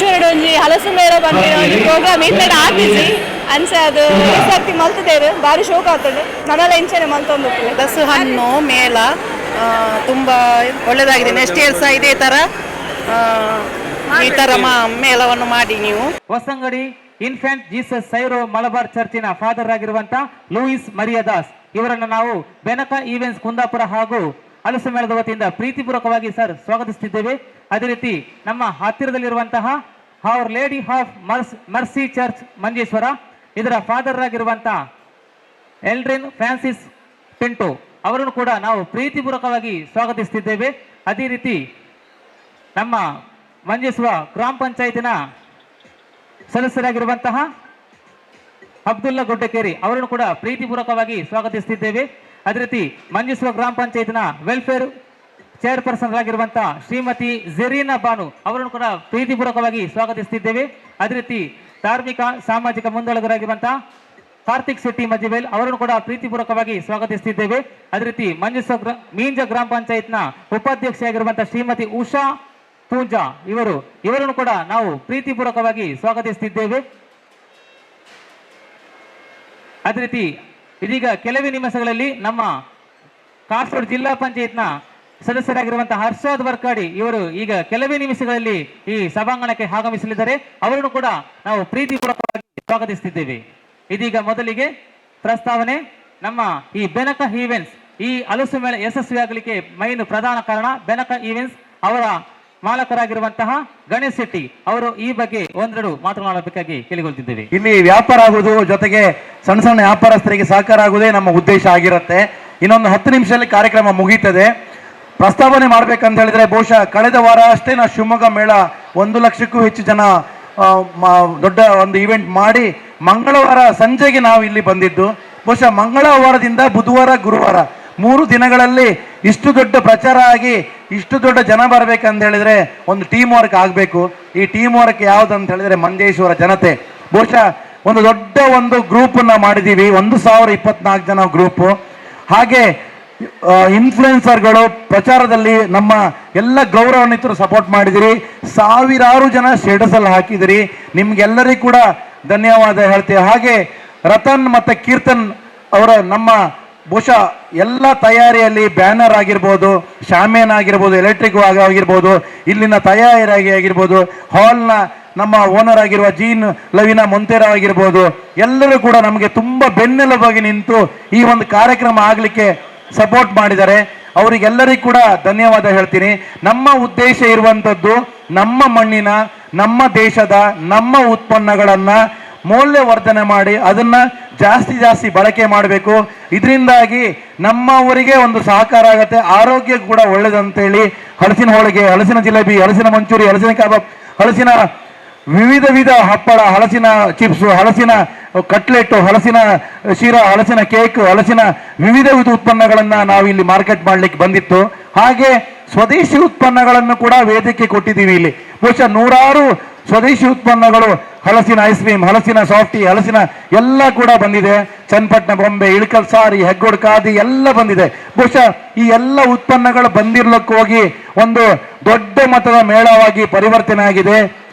ವರ್ಷ ಒಂಜಿ ಹಲಸು ಮೇಳ ಬಂದಿನ ಒಂಜಿ ಪ್ರೋಗ್ರಾಮ್ ಇತ್ತೆಡ್ ಆತಿಜಿ ಅಂಚೆ ಅದು ಈ ಸರ್ತಿ ಮಲ್ತದೇರು ಬಾರಿ ಶೋಕ ಆಗ್ತದೆ ನನ್ನೆಲ್ಲ ಇಂಚೆನೆ ಮಲ್ತೊಂದು ಹಲಸು ಹಣ್ಣು ಮೇಳ ತುಂಬ ಒಳ್ಳೆದಾಗಿದೆ. ನೆಕ್ಸ್ಟ್ ಇಯರ್ ಸಹ ಇದೇ ತರ ಈ ತರ ಮೇಳವನ್ನು ಮಾಡಿ ನೀವು. ಹೊಸಂಗಡಿ ಇನ್ಫ್ಯಾಂಟ್ ಜೀಸಸ್ ಸೈರೋ ಮಲಬಾರ್ ಚರ್ಚಿನ ಫಾದರ್ ಆಗಿರುವಂತ ಲೂಯಿಸ್ ಮರಿಯಾದಾಸ್ ಇವರನ್ನು ನಾವು ಬೆನಕ ಈವೆಂಟ್ಸ್ ಕುಂದಾಪುರ ಹಾಗೂ ಹಲಸು ಮೇಳದ ವತಿಯಿಂದ ಪ್ರೀತಿಪೂರ್ವಕವಾಗಿ ಸರ್ ಸ್ವಾಗತಿಸುತ್ತಿದ್ದೇವೆ. ಅದೇ ರೀತಿ ನಮ್ಮ ಹತ್ತಿರದಲ್ಲಿರುವಂತಹ our lady of mercy church Manjeshwar ಇದರ ಫಾದರ್ ಆಗಿರುವಂತಹ ಎಲ್ಡ್ರಿನ್ ಫ್ರಾನ್ಸಿಸ್ ಪಿಂಟೋ ಅವರನ್ನು ಕೂಡ ನಾವು ಪ್ರೀತಿಪೂರ್ವಕವಾಗಿ ಸ್ವಾಗತಿಸುತ್ತಿದ್ದೇವೆ. ಅದೇ ರೀತಿ ನಮ್ಮ ಮಂಜೇಶ್ವರ ಗ್ರಾಮ ಪಂಚಾಯತಿನ ಸದಸ್ಯರಾಗಿರುವಂತಹ ಅಬ್ದುಲ್ಲಾ ಗುಡ್ಡಕೇರಿ ಅವರನ್ನು ಕೂಡ ಪ್ರೀತಿಪೂರ್ವಕವಾಗಿ ಸ್ವಾಗತಿಸುತ್ತಿದ್ದೇವೆ. ಅದೇ ರೀತಿ ಮಂಜೇಶ್ವರ ಗ್ರಾಮ ಪಂಚಾಯತಿನ ವೆಲ್ಫೇರ್ ಚೇರ್ಪರ್ಸನ್ ಆಗಿರುವಂತಹ ಶ್ರೀಮತಿ ಜೆರೀನಾ ಬಾನು ಅವರನ್ನು ಕೂಡ ಪ್ರೀತಿಪೂರ್ವಕವಾಗಿ ಸ್ವಾಗತಿಸುತ್ತಿದ್ದೇವೆ. ಅದೇ ರೀತಿ ಧಾರ್ಮಿಕ ಸಾಮಾಜಿಕ ಮುಂದಾಳುಗರಾಗಿರುವಂತಹ ಕಾರ್ತಿಕ್ ಶೆಟ್ಟಿ ಮಜಿವೇಲ್ ಅವರನ್ನು ಕೂಡ ಪ್ರೀತಿಪೂರ್ವಕವಾಗಿ ಸ್ವಾಗತಿಸುತ್ತಿದ್ದೇವೆ. ಅದೇ ರೀತಿ ಮಂಜೇಶ್ವರ ಮೀಂಜ ಗ್ರಾಮ ಪಂಚಾಯತ್ನ ಉಪಾಧ್ಯಕ್ಷೆಯಾಗಿರುವಂತಹ ಶ್ರೀಮತಿ ಉಷಾ ಪೂಂಜಾ ಇವರನ್ನು ಕೂಡ ನಾವು ಪ್ರೀತಿಪೂರ್ವಕವಾಗಿ ಸ್ವಾಗತಿಸುತ್ತಿದ್ದೇವೆ. ಅದೇ ರೀತಿ ಇದೀಗ ಕೆಲವೇ ನಿಮಿಷಗಳಲ್ಲಿ ನಮ್ಮ ಕಾಸರಗೋಡು ಜಿಲ್ಲಾ ಪಂಚಾಯತ್ನ ಸದಸ್ಯರಾಗಿರುವಂತಹ ಹರ್ಷಾದ್ ವರ್ಕಾಡಿ ಇವರು ಈಗ ಕೆಲವೇ ನಿಮಿಷಗಳಲ್ಲಿ ಈ ಸಭಾಂಗಣಕ್ಕೆ ಆಗಮಿಸಲಿದ್ದಾರೆ. ಅವರನ್ನು ಕೂಡ ನಾವು ಪ್ರೀತಿಪೂರ್ವಕವಾಗಿ ಸ್ವಾಗತಿಸುತ್ತಿದ್ದೇವೆ. ಇದೀಗ ಮೊದಲಿಗೆ ಪ್ರಸ್ತಾವನೆ ನಮ್ಮ ಈ ಬೆನಕ ಈವೆಂಟ್ಸ್ ಈ ಹಲಸು ಮೇಳ ಯಶಸ್ವಿಯಾಗಲಿಕ್ಕೆ ಮೈನ್ ಪ್ರಧಾನ ಕಾರಣ ಬೆನಕ ಈವೆಂಟ್ಸ್ ಅವರ ಮಾಲಕರಾಗಿರುವಂತಹ ಗಣೇಶ್ ಶೆಟ್ಟಿ ಅವರು ಈ ಬಗ್ಗೆ ಒಂದೆರಡು ಮಾತನಾಡಬೇಕಾಗಿ ಕೇಳಿಕೊಳ್ತಿದ್ದೇವೆ. ಇಲ್ಲಿ ವ್ಯಾಪಾರ ಆಗುವುದು ಜೊತೆಗೆ ಸಣ್ಣ ಸಣ್ಣ ವ್ಯಾಪಾರಸ್ಥರಿಗೆ ಸಹಕಾರ ಆಗುವುದೇ ನಮ್ಮ ಉದ್ದೇಶ ಆಗಿರುತ್ತೆ. ಇನ್ನೊಂದು 10 ನಿಮಿಷದಲ್ಲಿ ಕಾರ್ಯಕ್ರಮ ಮುಗೀತದೆ. ಪ್ರಸ್ತಾವನೆ ಮಾಡ್ಬೇಕಂತ ಹೇಳಿದ್ರೆ ಬಹುಶಃ ಕಳೆದ ವಾರ ಅಷ್ಟೇ ನಾವು ಶಿವಮೊಗ್ಗ ಮೇಳ 1 ಲಕ್ಷಕ್ಕೂ ಹೆಚ್ಚು ಜನ ದೊಡ್ಡ ಒಂದು ಇವೆಂಟ್ ಮಾಡಿ ಮಂಗಳವಾರ ಸಂಜೆಗೆ ನಾವು ಇಲ್ಲಿ ಬಂದಿದ್ದು. ಬಹುಶಃ ಮಂಗಳವಾರದಿಂದ ಬುಧವಾರ ಗುರುವಾರ 3 ದಿನಗಳಲ್ಲಿ ಇಷ್ಟು ದೊಡ್ಡ ಪ್ರಚಾರ ಆಗಿ ಇಷ್ಟು ದೊಡ್ಡ ಜನ ಬರ್ಬೇಕಂತ ಹೇಳಿದ್ರೆ ಒಂದು ಟೀಮ್ ವರ್ಕ್ ಆಗಬೇಕು. ಈ ಟೀಮ್ ವರ್ಕ್ ಯಾವ್ದಂತ ಹೇಳಿದ್ರೆ ಮಂಜೇಶ್ವರ ಜನತೆ. ಬಹುಶಃ ಒಂದು ದೊಡ್ಡ ಒಂದು ಗ್ರೂಪ್ ಮಾಡಿದೀವಿ, 1024 ಜನ ಗ್ರೂಪ್. ಹಾಗೆ ಇನ್ಫ್ಲುಯೆನ್ಸರ್ಗಳು ಪ್ರಚಾರದಲ್ಲಿ ನಮ್ಮ ಎಲ್ಲ ಗೌರವಾನ್ವಿತರು ಸಪೋರ್ಟ್ ಮಾಡಿದಿರಿ. ಸಾವಿರಾರು ಜನ ಸ್ಟೇಟಸ್ ಅಲ್ಲಿ ಹಾಕಿದಿರಿ. ನಿಮ್ಗೆಲ್ಲರಿಗೂ ಕೂಡ ಧನ್ಯವಾದ ಹೇಳ್ತೀವಿ. ಹಾಗೆ ರತನ್ ಮತ್ತೆ ಕೀರ್ತನ್ ಅವರ ನಮ್ಮ ಬಹುಶಃ ಎಲ್ಲ ತಯಾರಿಯಲ್ಲಿ ಬ್ಯಾನರ್ ಆಗಿರ್ಬೋದು, ಶಾಮಿಯಾನ ಆಗಿರ್ಬೋದು, ಎಲೆಕ್ಟ್ರಿಕ್ ಆಗಿರ್ಬೋದು, ಇಲ್ಲಿನ ತಯಾರಿ ಆಗಿರ್ಬೋದು, ಹಾಲ್ನ ನಮ್ಮ ಓನರ್ ಆಗಿರುವ ಜೀನ್ ಲವಿನಾ ಮೊಂತೆರಾ ಆಗಿರ್ಬೋದು, ಎಲ್ಲರೂ ಕೂಡ ನಮಗೆ ತುಂಬ ಬೆನ್ನೆಲುಬಾಗಿ ನಿಂತು ಈ ಒಂದು ಕಾರ್ಯಕ್ರಮ ಆಗಲಿಕ್ಕೆ ಸಪೋರ್ಟ್ ಮಾಡಿದ್ದಾರೆ. ಅವರಿಗೆಲ್ಲರಿಗೂ ಕೂಡ ಧನ್ಯವಾದ ಹೇಳ್ತೀನಿ. ನಮ್ಮ ಉದ್ದೇಶ ಇರುವಂಥದ್ದು ನಮ್ಮ ಮಣ್ಣಿನ, ನಮ್ಮ ದೇಶದ, ನಮ್ಮ ಉತ್ಪನ್ನಗಳನ್ನು ಮೌಲ್ಯವರ್ಧನೆ ಮಾಡಿ ಅದನ್ನ ಜಾಸ್ತಿ ಬಳಕೆ ಮಾಡಬೇಕು. ಇದರಿಂದಾಗಿ ನಮ್ಮವರಿಗೆ ಒಂದು ಸಹಕಾರ ಆಗುತ್ತೆ, ಆರೋಗ್ಯ ಕೂಡ ಒಳ್ಳೇದಂತೇಳಿ ಹಲಸಿನ ಹೋಳಿಗೆ, ಹಲಸಿನ ಜಿಲೇಬಿ, ಹಲಸಿನ ಮಂಚೂರಿ, ಹಲಸಿನ ಕಬಾಬ್, ಹಲಸಿನ ವಿವಿಧ ಹಪ್ಪಳ, ಹಲಸಿನ ಚಿಪ್ಸ್, ಹಲಸಿನ ಕಟ್ಲೆಟ್, ಹಲಸಿನ ಶಿರಾ, ಹಲಸಿನ ಕೇಕ್, ಹಲಸಿನ ವಿವಿಧ ಉತ್ಪನ್ನಗಳನ್ನ ನಾವು ಇಲ್ಲಿ ಮಾರ್ಕೆಟ್ ಮಾಡ್ಲಿಕ್ಕೆ ಬಂದಿತ್ತು. ಹಾಗೆ ಸ್ವದೇಶಿ ಉತ್ಪನ್ನಗಳನ್ನು ಕೂಡ ವೇದಿಕೆ ಕೊಟ್ಟಿದ್ದೀವಿ. ಇಲ್ಲಿ ಬಹುಶಃ 100 ಸ್ವದೇಶಿ ಉತ್ಪನ್ನಗಳು, ಹಲಸಿನ ಐಸ್ ಕ್ರೀಮ್, ಹಲಸಿನ ಸಾಫ್ಟಿ, ಹಲಸಿನ ಎಲ್ಲ ಕೂಡ ಬಂದಿದೆ. ಚನ್ನಪಟ್ಟಣ ಬೊಂಬೆ, ಇಳಕಲ್ ಸಾರಿ, ಹೆಗ್ಗೋಡ್ ಖಾದಿ ಎಲ್ಲ ಬಂದಿದೆ. ಬಹುಶಃ ಈ ಎಲ್ಲ ಉತ್ಪನ್ನಗಳು ಬಂದಿರ್ಲಿಕ್ಕೆ ಹೋಗಿ ಒಂದು ದೊಡ್ಡ ಮಟ್ಟದ ಮೇಳವಾಗಿ ಪರಿವರ್ತನೆ ಆಗಿದೆ.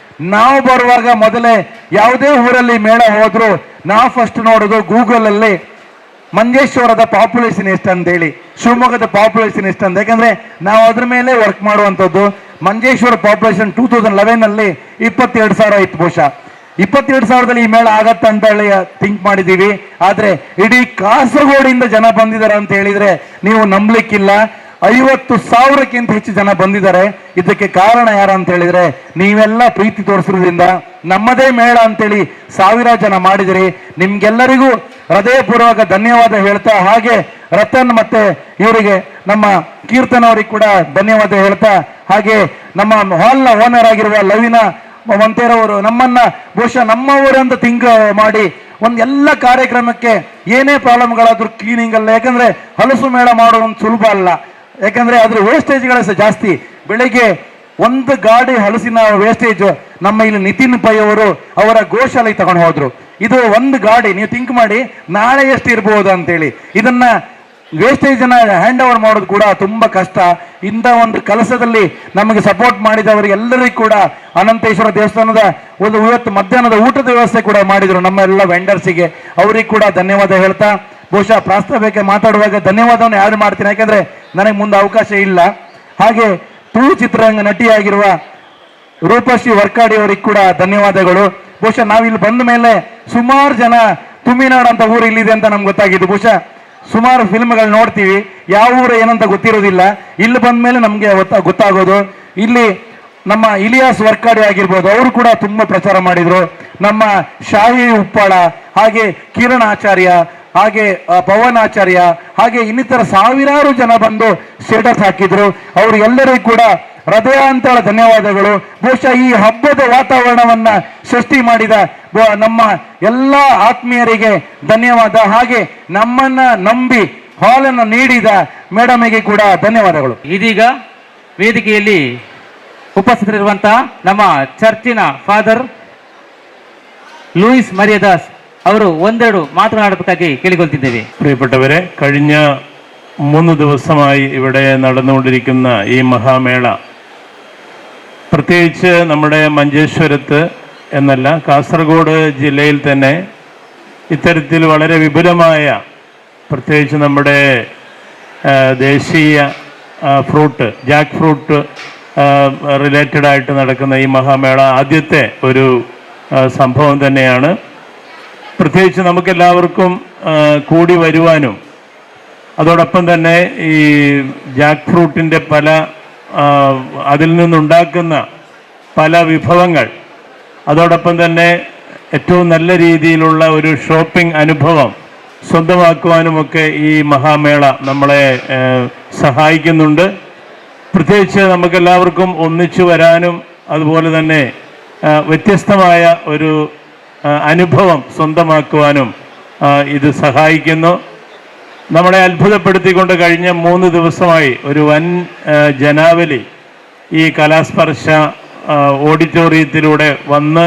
ನಾವು ಬರುವಾಗ ಮೊದಲೇ ಯಾವುದೇ ಊರಲ್ಲಿ ಮೇಳ ಹೋದ್ರು ನಾವು ಫಸ್ಟ್ ನೋಡೋದು ಗೂಗಲ್ ಅಲ್ಲಿ ಮಂಜೇಶ್ವರದ ಪಾಪ್ಯುಲೇಷನ್ ಎಷ್ಟು ಅಂತೇಳಿ, ಶಿವಮೊಗ್ಗದ ಪಾಪ್ಯುಲೇಷನ್ ಎಷ್ಟು ಅಂತ. ಯಾಕಂದ್ರೆ ನಾವು ಅದ್ರ ಮೇಲೆ ವರ್ಕ್ ಮಾಡುವಂಥದ್ದು. ಮಂಜೇಶ್ವರ ಪಾಪ್ಯುಲೇಷನ್ 2011 22,000 ಇತ್ತು. ಬಹುಶಃ 22,000 ಈ ಮೇಳ ಆಗತ್ತ ಅಂತ ಹೇಳಿ ಥಿಂಕ್ ಮಾಡಿದೀವಿ. ಆದ್ರೆ ಇಡೀ ಕಾಸರಗೋಡಿಂದ ಜನ ಬಂದಿದ್ದಾರೆ ಅಂತ ಹೇಳಿದ್ರೆ ನೀವು ನಂಬಲಿಕ್ಕಿಲ್ಲ. 50,000ಕ್ಕಿಂತ ಹೆಚ್ಚು ಜನ ಬಂದಿದ್ದಾರೆ. ಇದಕ್ಕೆ ಕಾರಣ ಯಾರು ಅಂತ ಹೇಳಿದ್ರೆ ನೀವೆಲ್ಲ ಪ್ರೀತಿ ತೋರಿಸೋದ್ರಿಂದ ನಮ್ಮದೇ ಮೇಳ ಅಂತೇಳಿ 1000 ಜನ ಮಾಡಿದಿರಿ. ನಿಮ್ಗೆಲ್ಲರಿಗೂ ಹೃದಯಪೂರ್ವಕ ಧನ್ಯವಾದ ಹೇಳ್ತಾ, ಹಾಗೆ ರತನ್ ಮತ್ತೆ ಇವರಿಗೆ ನಮ್ಮ ಕೀರ್ತನ್ ಅವರಿಗೆ ಕೂಡ ಧನ್ಯವಾದ ಹೇಳ್ತಾ, ಹಾಗೆ ನಮ್ಮ ಹಾಲ್ನ ಓನರ್ ಆಗಿರುವ ಲವಿನಾ ಮೊಂತೆರವರು ನಮ್ಮನ್ನ ಬಹುಶಃ ನಮ್ಮವರಂತ ಥಿಂಕ್ ಮಾಡಿ ಎಲ್ಲ ಕಾರ್ಯಕ್ರಮಕ್ಕೆ ಏನೇ ಪ್ರಾಬ್ಲಮ್ಗಳಾದ್ರೂ ಕ್ಲೀನಿಂಗ್ ಅಲ್ಲ. ಯಾಕಂದ್ರೆ ಹಲಸು ಮೇಳ ಮಾಡೋದು ಸುಲಭ ಅಲ್ಲ. ಯಾಕಂದ್ರೆ ಅದ್ರ ವೇಸ್ಟೇಜ್ಗಳ ಜಾಸ್ತಿ. ಬೆಳಿಗ್ಗೆ 1 ಗಾಡಿ ಹಲಸಿನ ವೇಸ್ಟೇಜ್ ನಮ್ಮ ಇಲ್ಲಿ ನಿತಿನ್ ಪೈ ಅವರು ಅವರ ಗೋಶಾಲೆಗೆ ತಗೊಂಡು ಹೋದ್ರು. ಇದು 1 ಗಾಡಿ ನೀವು ಥಿಂಕ್ ಮಾಡಿ ನಾಳೆ ಎಷ್ಟು ಇರ್ಬೋದು ಅಂತೇಳಿ. ಇದನ್ನ ವೇಸ್ಟೇಜನ್ನು ಹ್ಯಾಂಡ್ ಓವರ್ ಮಾಡೋದು ಕೂಡ ತುಂಬ ಕಷ್ಟ. ಇಂಥ ಒಂದು ಕೆಲಸದಲ್ಲಿ ನಮಗೆ ಸಪೋರ್ಟ್ ಮಾಡಿದವರಿಗೆಲ್ಲರಿಗೂ ಕೂಡ ಅನಂತೇಶ್ವರ ದೇವಸ್ಥಾನದ ಒಂದು ಇವತ್ತು ಮಧ್ಯಾಹ್ನದ ಊಟದ ವ್ಯವಸ್ಥೆ ಕೂಡ ಮಾಡಿದರು ನಮ್ಮ ಎಲ್ಲ ವೆಂಡರ್ಸಿಗೆ, ಅವರಿಗೆ ಕೂಡ ಧನ್ಯವಾದ ಹೇಳ್ತಾ ಬಹುಶಃ ಪ್ರಾಸ್ತಾವಿಕ ಮಾತಾಡುವಾಗ ಧನ್ಯವಾದವನ್ನು ಆ್ಯಡ್ ಮಾಡ್ತೀನಿ, ಯಾಕಂದರೆ ನನಗೆ ಮುಂದೆ ಅವಕಾಶ ಇಲ್ಲ. ಹಾಗೆ ತುಳು ಚಿತ್ರರಂಗ ನಟಿಯಾಗಿರುವ ರೂಪಶ್ರೀ ವರ್ಕಾಡಿ ಅವರಿಗೆ ಕೂಡ ಧನ್ಯವಾದಗಳು. ಬಹುಶಃ ನಾವಿಲ್ಲಿ ಬಂದ ಮೇಲೆ ಸುಮಾರು ಜನ ತುಮಿನಾಡು ಅಂತ ಊರು ಇಲ್ಲಿದೆ ಅಂತ ನಮ್ಗೆ ಗೊತ್ತಾಗಿದ್ದು. ಬಹುಶಃ ಸುಮಾರು ಫಿಲ್ಮ್ಗಳು ನೋಡ್ತೀವಿ, ಯಾವ ಊರು ಏನಂತ ಗೊತ್ತಿರೋದಿಲ್ಲ, ಇಲ್ಲಿ ಬಂದ ಮೇಲೆ ನಮಗೆ ಗೊತ್ತಾಗೋದು. ಇಲ್ಲಿ ನಮ್ಮ ಇಲಿಯಾಸ್ ವರ್ಕಾಡಿ ಆಗಿರ್ಬೋದು, ಅವರು ಕೂಡ ತುಂಬ ಪ್ರಚಾರ ಮಾಡಿದರು. ನಮ್ಮ ಶಾಹಿ ಉಪ್ಪಾಳ, ಹಾಗೆ ಕಿರಣ್ ಆಚಾರ್ಯ, ಹಾಗೆ ಪವನ್ ಆಚಾರ್ಯ, ಹಾಗೆ ಇನ್ನಿತರ ಸಾವಿರಾರು ಜನ ಬಂದು ಸ್ಟೇಟಸ್ ಹಾಕಿದ್ರು. ಅವರು ಎಲ್ಲರಿಗೂ ಕೂಡ ಹೃದಯಾಂತರ ಧನ್ಯವಾದಗಳು. ಬಹುಶಃ ಈ ಹಬ್ಬದ ವಾತಾವರಣವನ್ನ ಸೃಷ್ಟಿ ಮಾಡಿದ ನಮ್ಮ ಎಲ್ಲ ಆತ್ಮೀಯರಿಗೆ ಧನ್ಯವಾದ. ಹಾಗೆ ನಮ್ಮನ್ನ ನಂಬಿ ಹಾಲನ್ನು ನೀಡಿದ ಮೇಡಮಿಗೆ ಕೂಡ ಧನ್ಯವಾದಗಳು. ಇದೀಗ ವೇದಿಕೆಯಲ್ಲಿ ಉಪಸ್ಥಿತರಿರುವಂತಹ ನಮ್ಮ ಚರ್ಚಿನ ಫಾದರ್ ലൂയിസ് മരിയദാസ് ಅವರು ಒಂದೆರಡು ಮಾತನಾಡಬೇಕಾಗಿ ಕೇಳಿಕೊಳ್ತಿದ್ದೇವೆ. പ്രിയപ്പെട്ടവരെ, കഴിഞ്ഞ 3 ദിവസമായി ഇവിടെ നടന്നുകൊണ്ടിരിക്കുന്ന ഈ മഹാമേള, പ്രത്യേകിച്ച് നമ്മുടെ മഞ്ചേശ്വരത്ത് എന്നല്ല കാസർഗോഡ് ജില്ലയിൽ തന്നെ ഇത്തരത്തിൽ വളരെ വിപുലമായ, പ്രത്യേകിച്ച് നമ്മുടെ ദേശീയ ഫ്രൂട്ട് ജാക്ക് ഫ്രൂട്ട് റിലേറ്റഡ് ആയിട്ട് നടക്കുന്ന ഈ മഹാമേള ആദ്യത്തെ ഒരു സംഭവം തന്നെയാണ്. പ്രത്യേകിച്ച് നമുക്കെല്ലാവർക്കും കൂടി വരുവാനും അതോടൊപ്പം തന്നെ ഈ ജാക്ക് ഫ്രൂട്ടിൻ്റെ പല അതിൽ നിന്നുണ്ടാക്കുന്ന പല വിഭവങ്ങൾ, അതോടൊപ്പം തന്നെ ഏറ്റവും നല്ല രീതിയിലുള്ള ഒരു ഷോപ്പിംഗ് അനുഭവം സ്വന്തമാക്കുവാനുമൊക്കെ ഈ മഹാമേള നമ്മളെ സഹായിക്കുന്നുണ്ട്. പ്രത്യേകിച്ച് നമുക്കെല്ലാവർക്കും ഒന്നിച്ചു വരാനും അതുപോലെ തന്നെ വ്യത്യസ്തമായ ഒരു അനുഭവം സ്വന്തമാക്കുവാനും ഇത് സഹായിക്കുന്നു. നമ്മളെ അത്ഭുതപ്പെടുത്തിക്കൊണ്ട് കഴിഞ്ഞ 3 ദിവസമായി ഒരു വൻ ജനാവലി ഈ കലാസ്പർശ ഓഡിറ്റോറിയത്തിലൂടെ വന്ന്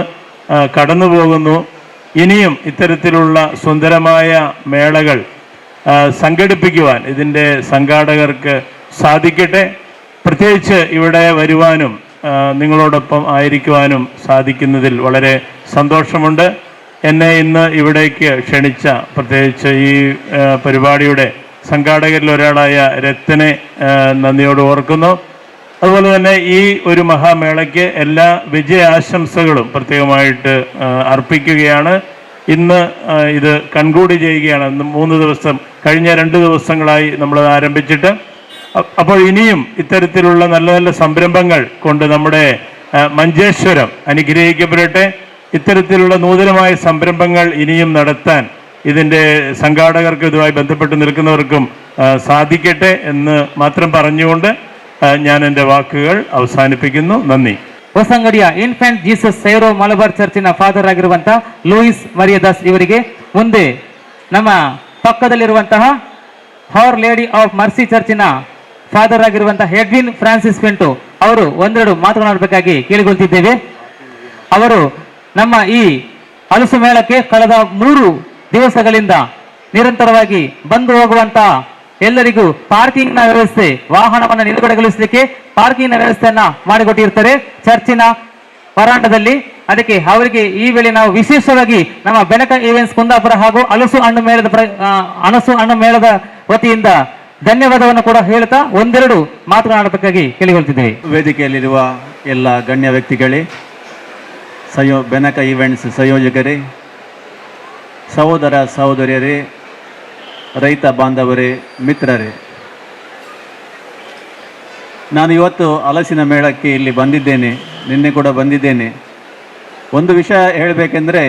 കടന്നു പോകുന്നു. ഇനിയും ഇത്തരത്തിലുള്ള സുന്ദരമായ മേളകൾ സംഘടിപ്പിക്കുവാൻ ഇതിൻ്റെ സംഘാടകർക്ക് സാധിക്കട്ടെ. പ്രത്യേകിച്ച് ഇവിടെ വരുവാനും നിങ്ങളോടൊപ്പം ആയിരിക്കുവാനും സാധിക്കുന്നതിൽ വളരെ സന്തോഷമുണ്ട്. എന്നെ ഇന്ന് ഇവിടേക്ക് ക്ഷണിച്ച പ്രത്യേകിച്ച് ഈ പരിപാടിയുടെ സംഘാടകരിൽ ഒരാളായ രത്തനെ നന്ദിയോട് ഓർക്കുന്നു. അതുപോലെ തന്നെ ഈ ഒരു മഹാമേളയ്ക്ക് എല്ലാ വിജയാശംസകളും പ്രത്യേകമായിട്ട് അർപ്പിക്കുകയാണ്. ഇന്ന് ഇത് കൺക്ലൂഡ് ചെയ്യുകയാണ്. 3 ദിവസം കഴിഞ്ഞ 2 ദിവസങ്ങളായി നമ്മൾ ആരംഭിച്ചിട്ട്. അപ്പോൾ ഇനിയും ഇത്തരത്തിലുള്ള നല്ല നല്ല സംരംഭങ്ങൾ കൊണ്ട് നമ്മുടെ മഞ്ചേശ്വരം അനുഗ്രഹിക്കപ്പെടട്ടെ. ഇത്തരത്തിലുള്ള നൂതനമായ സംരംഭങ്ങൾ ഇനിയും നടത്താൻ ഇതിൻ്റെ സംഘാടകർക്ക് ഇതുമായി ബന്ധപ്പെട്ട് നിൽക്കുന്നവർക്കും സാധിക്കട്ടെ എന്ന് മാത്രം പറഞ്ഞുകൊണ്ട് ഞാൻ എൻ്റെ വാക്കുകൾ അവസാനിപ്പിക്കുന്നു. നന്ദി. ಹೊಸಂಗಡಿಯ ಇನ್ಫೆಂಟ್ ಜೀಸಸ್ ಸೈರೋ ಮಲಬಾರ್ ಚರ್ಚಿನ ಫಾದರ್ ಆಗಿರುವಂತಹ ಲೂಯಿಸ್ ಮರಿಯದಾಸ್ ಇವರಿಗೆ, ಮುಂದೆ ನಮ್ಮ ಪಕ್ಕದಲ್ಲಿರುವಂತಹ ಹವರ್ ಲೇಡಿ ಆಫ್ ಮರ್ಸಿ ಚರ್ಚಿನ ಫಾದರ್ ಆಗಿರುವಂತಹ ಎಡ್ವಿನ್ ಫ್ರಾನ್ಸಿಸ್ ಪಿಂಟೋ ಅವರು ಒಂದೆರಡು ಮಾತನಾಡಬೇಕಾಗಿ ಕೇಳಿಕೊಳ್ತಿದ್ದೇವೆ. ಅವರು ನಮ್ಮ ಈ ಹಲಸು ಮೇಳಕ್ಕೆ ಕಳೆದ 3 ದಿವಸಗಳಿಂದ ನಿರಂತರವಾಗಿ ಬಂದು ಹೋಗುವಂತಹ ಎಲ್ಲರಿಗೂ ಪಾರ್ಕಿಂಗ್ ನ ವ್ಯವಸ್ಥೆ, ವಾಹನವನ್ನು ನಿಲುಗಡೆಗೊಳಿಸಲಿಕ್ಕೆ ಪಾರ್ಕಿಂಗ್ ನ ವ್ಯವಸ್ಥೆಯನ್ನ ಮಾಡಿಕೊಟ್ಟಿರ್ತಾರೆ ಚರ್ಚಿನ ವರಾಂಡದಲ್ಲಿ. ಅದಕ್ಕೆ ಅವರಿಗೆ ಈ ವೇಳೆ ನಾವು ವಿಶೇಷವಾಗಿ ನಮ್ಮ ಬೆನಕ ಈವೆಂಟ್ಸ್ ಕುಂದಾಪುರ ಹಾಗೂ ಹಲಸು ಹಣ್ಣು ಮೇಳದ ವತಿಯಿಂದ ಧನ್ಯವಾದವನ್ನು ಕೂಡ ಹೇಳ್ತಾ ಒಂದೆರಡು ಮಾತನಾಡಬೇಕಾಗಿ ಕೇಳಿಕೊಳ್ತಿದ್ದೇವೆ. ವೇದಿಕೆಯಲ್ಲಿರುವ ಎಲ್ಲ ಗಣ್ಯ ವ್ಯಕ್ತಿಗಳೇ, ಬೆನಕ ಈವೆಂಟ್ಸ್ ಸಂಯೋಜಕರೇ, ಸಹೋದರ ಸಹೋದರಿಯರೇ, ರೈತ ಬಾಂಧವರೇ, ಮಿತ್ರರೇ, ನಾನು ಇವತ್ತು ಹಲಸಿನ ಮೇಳಕ್ಕೆ ಇಲ್ಲಿ ಬಂದಿದ್ದೇನೆ. ನಿನ್ನೆ ಕೂಡ ಬಂದಿದ್ದೇನೆ. ಒಂದು ವಿಷಯ ಹೇಳಬೇಕೆಂದರೆ,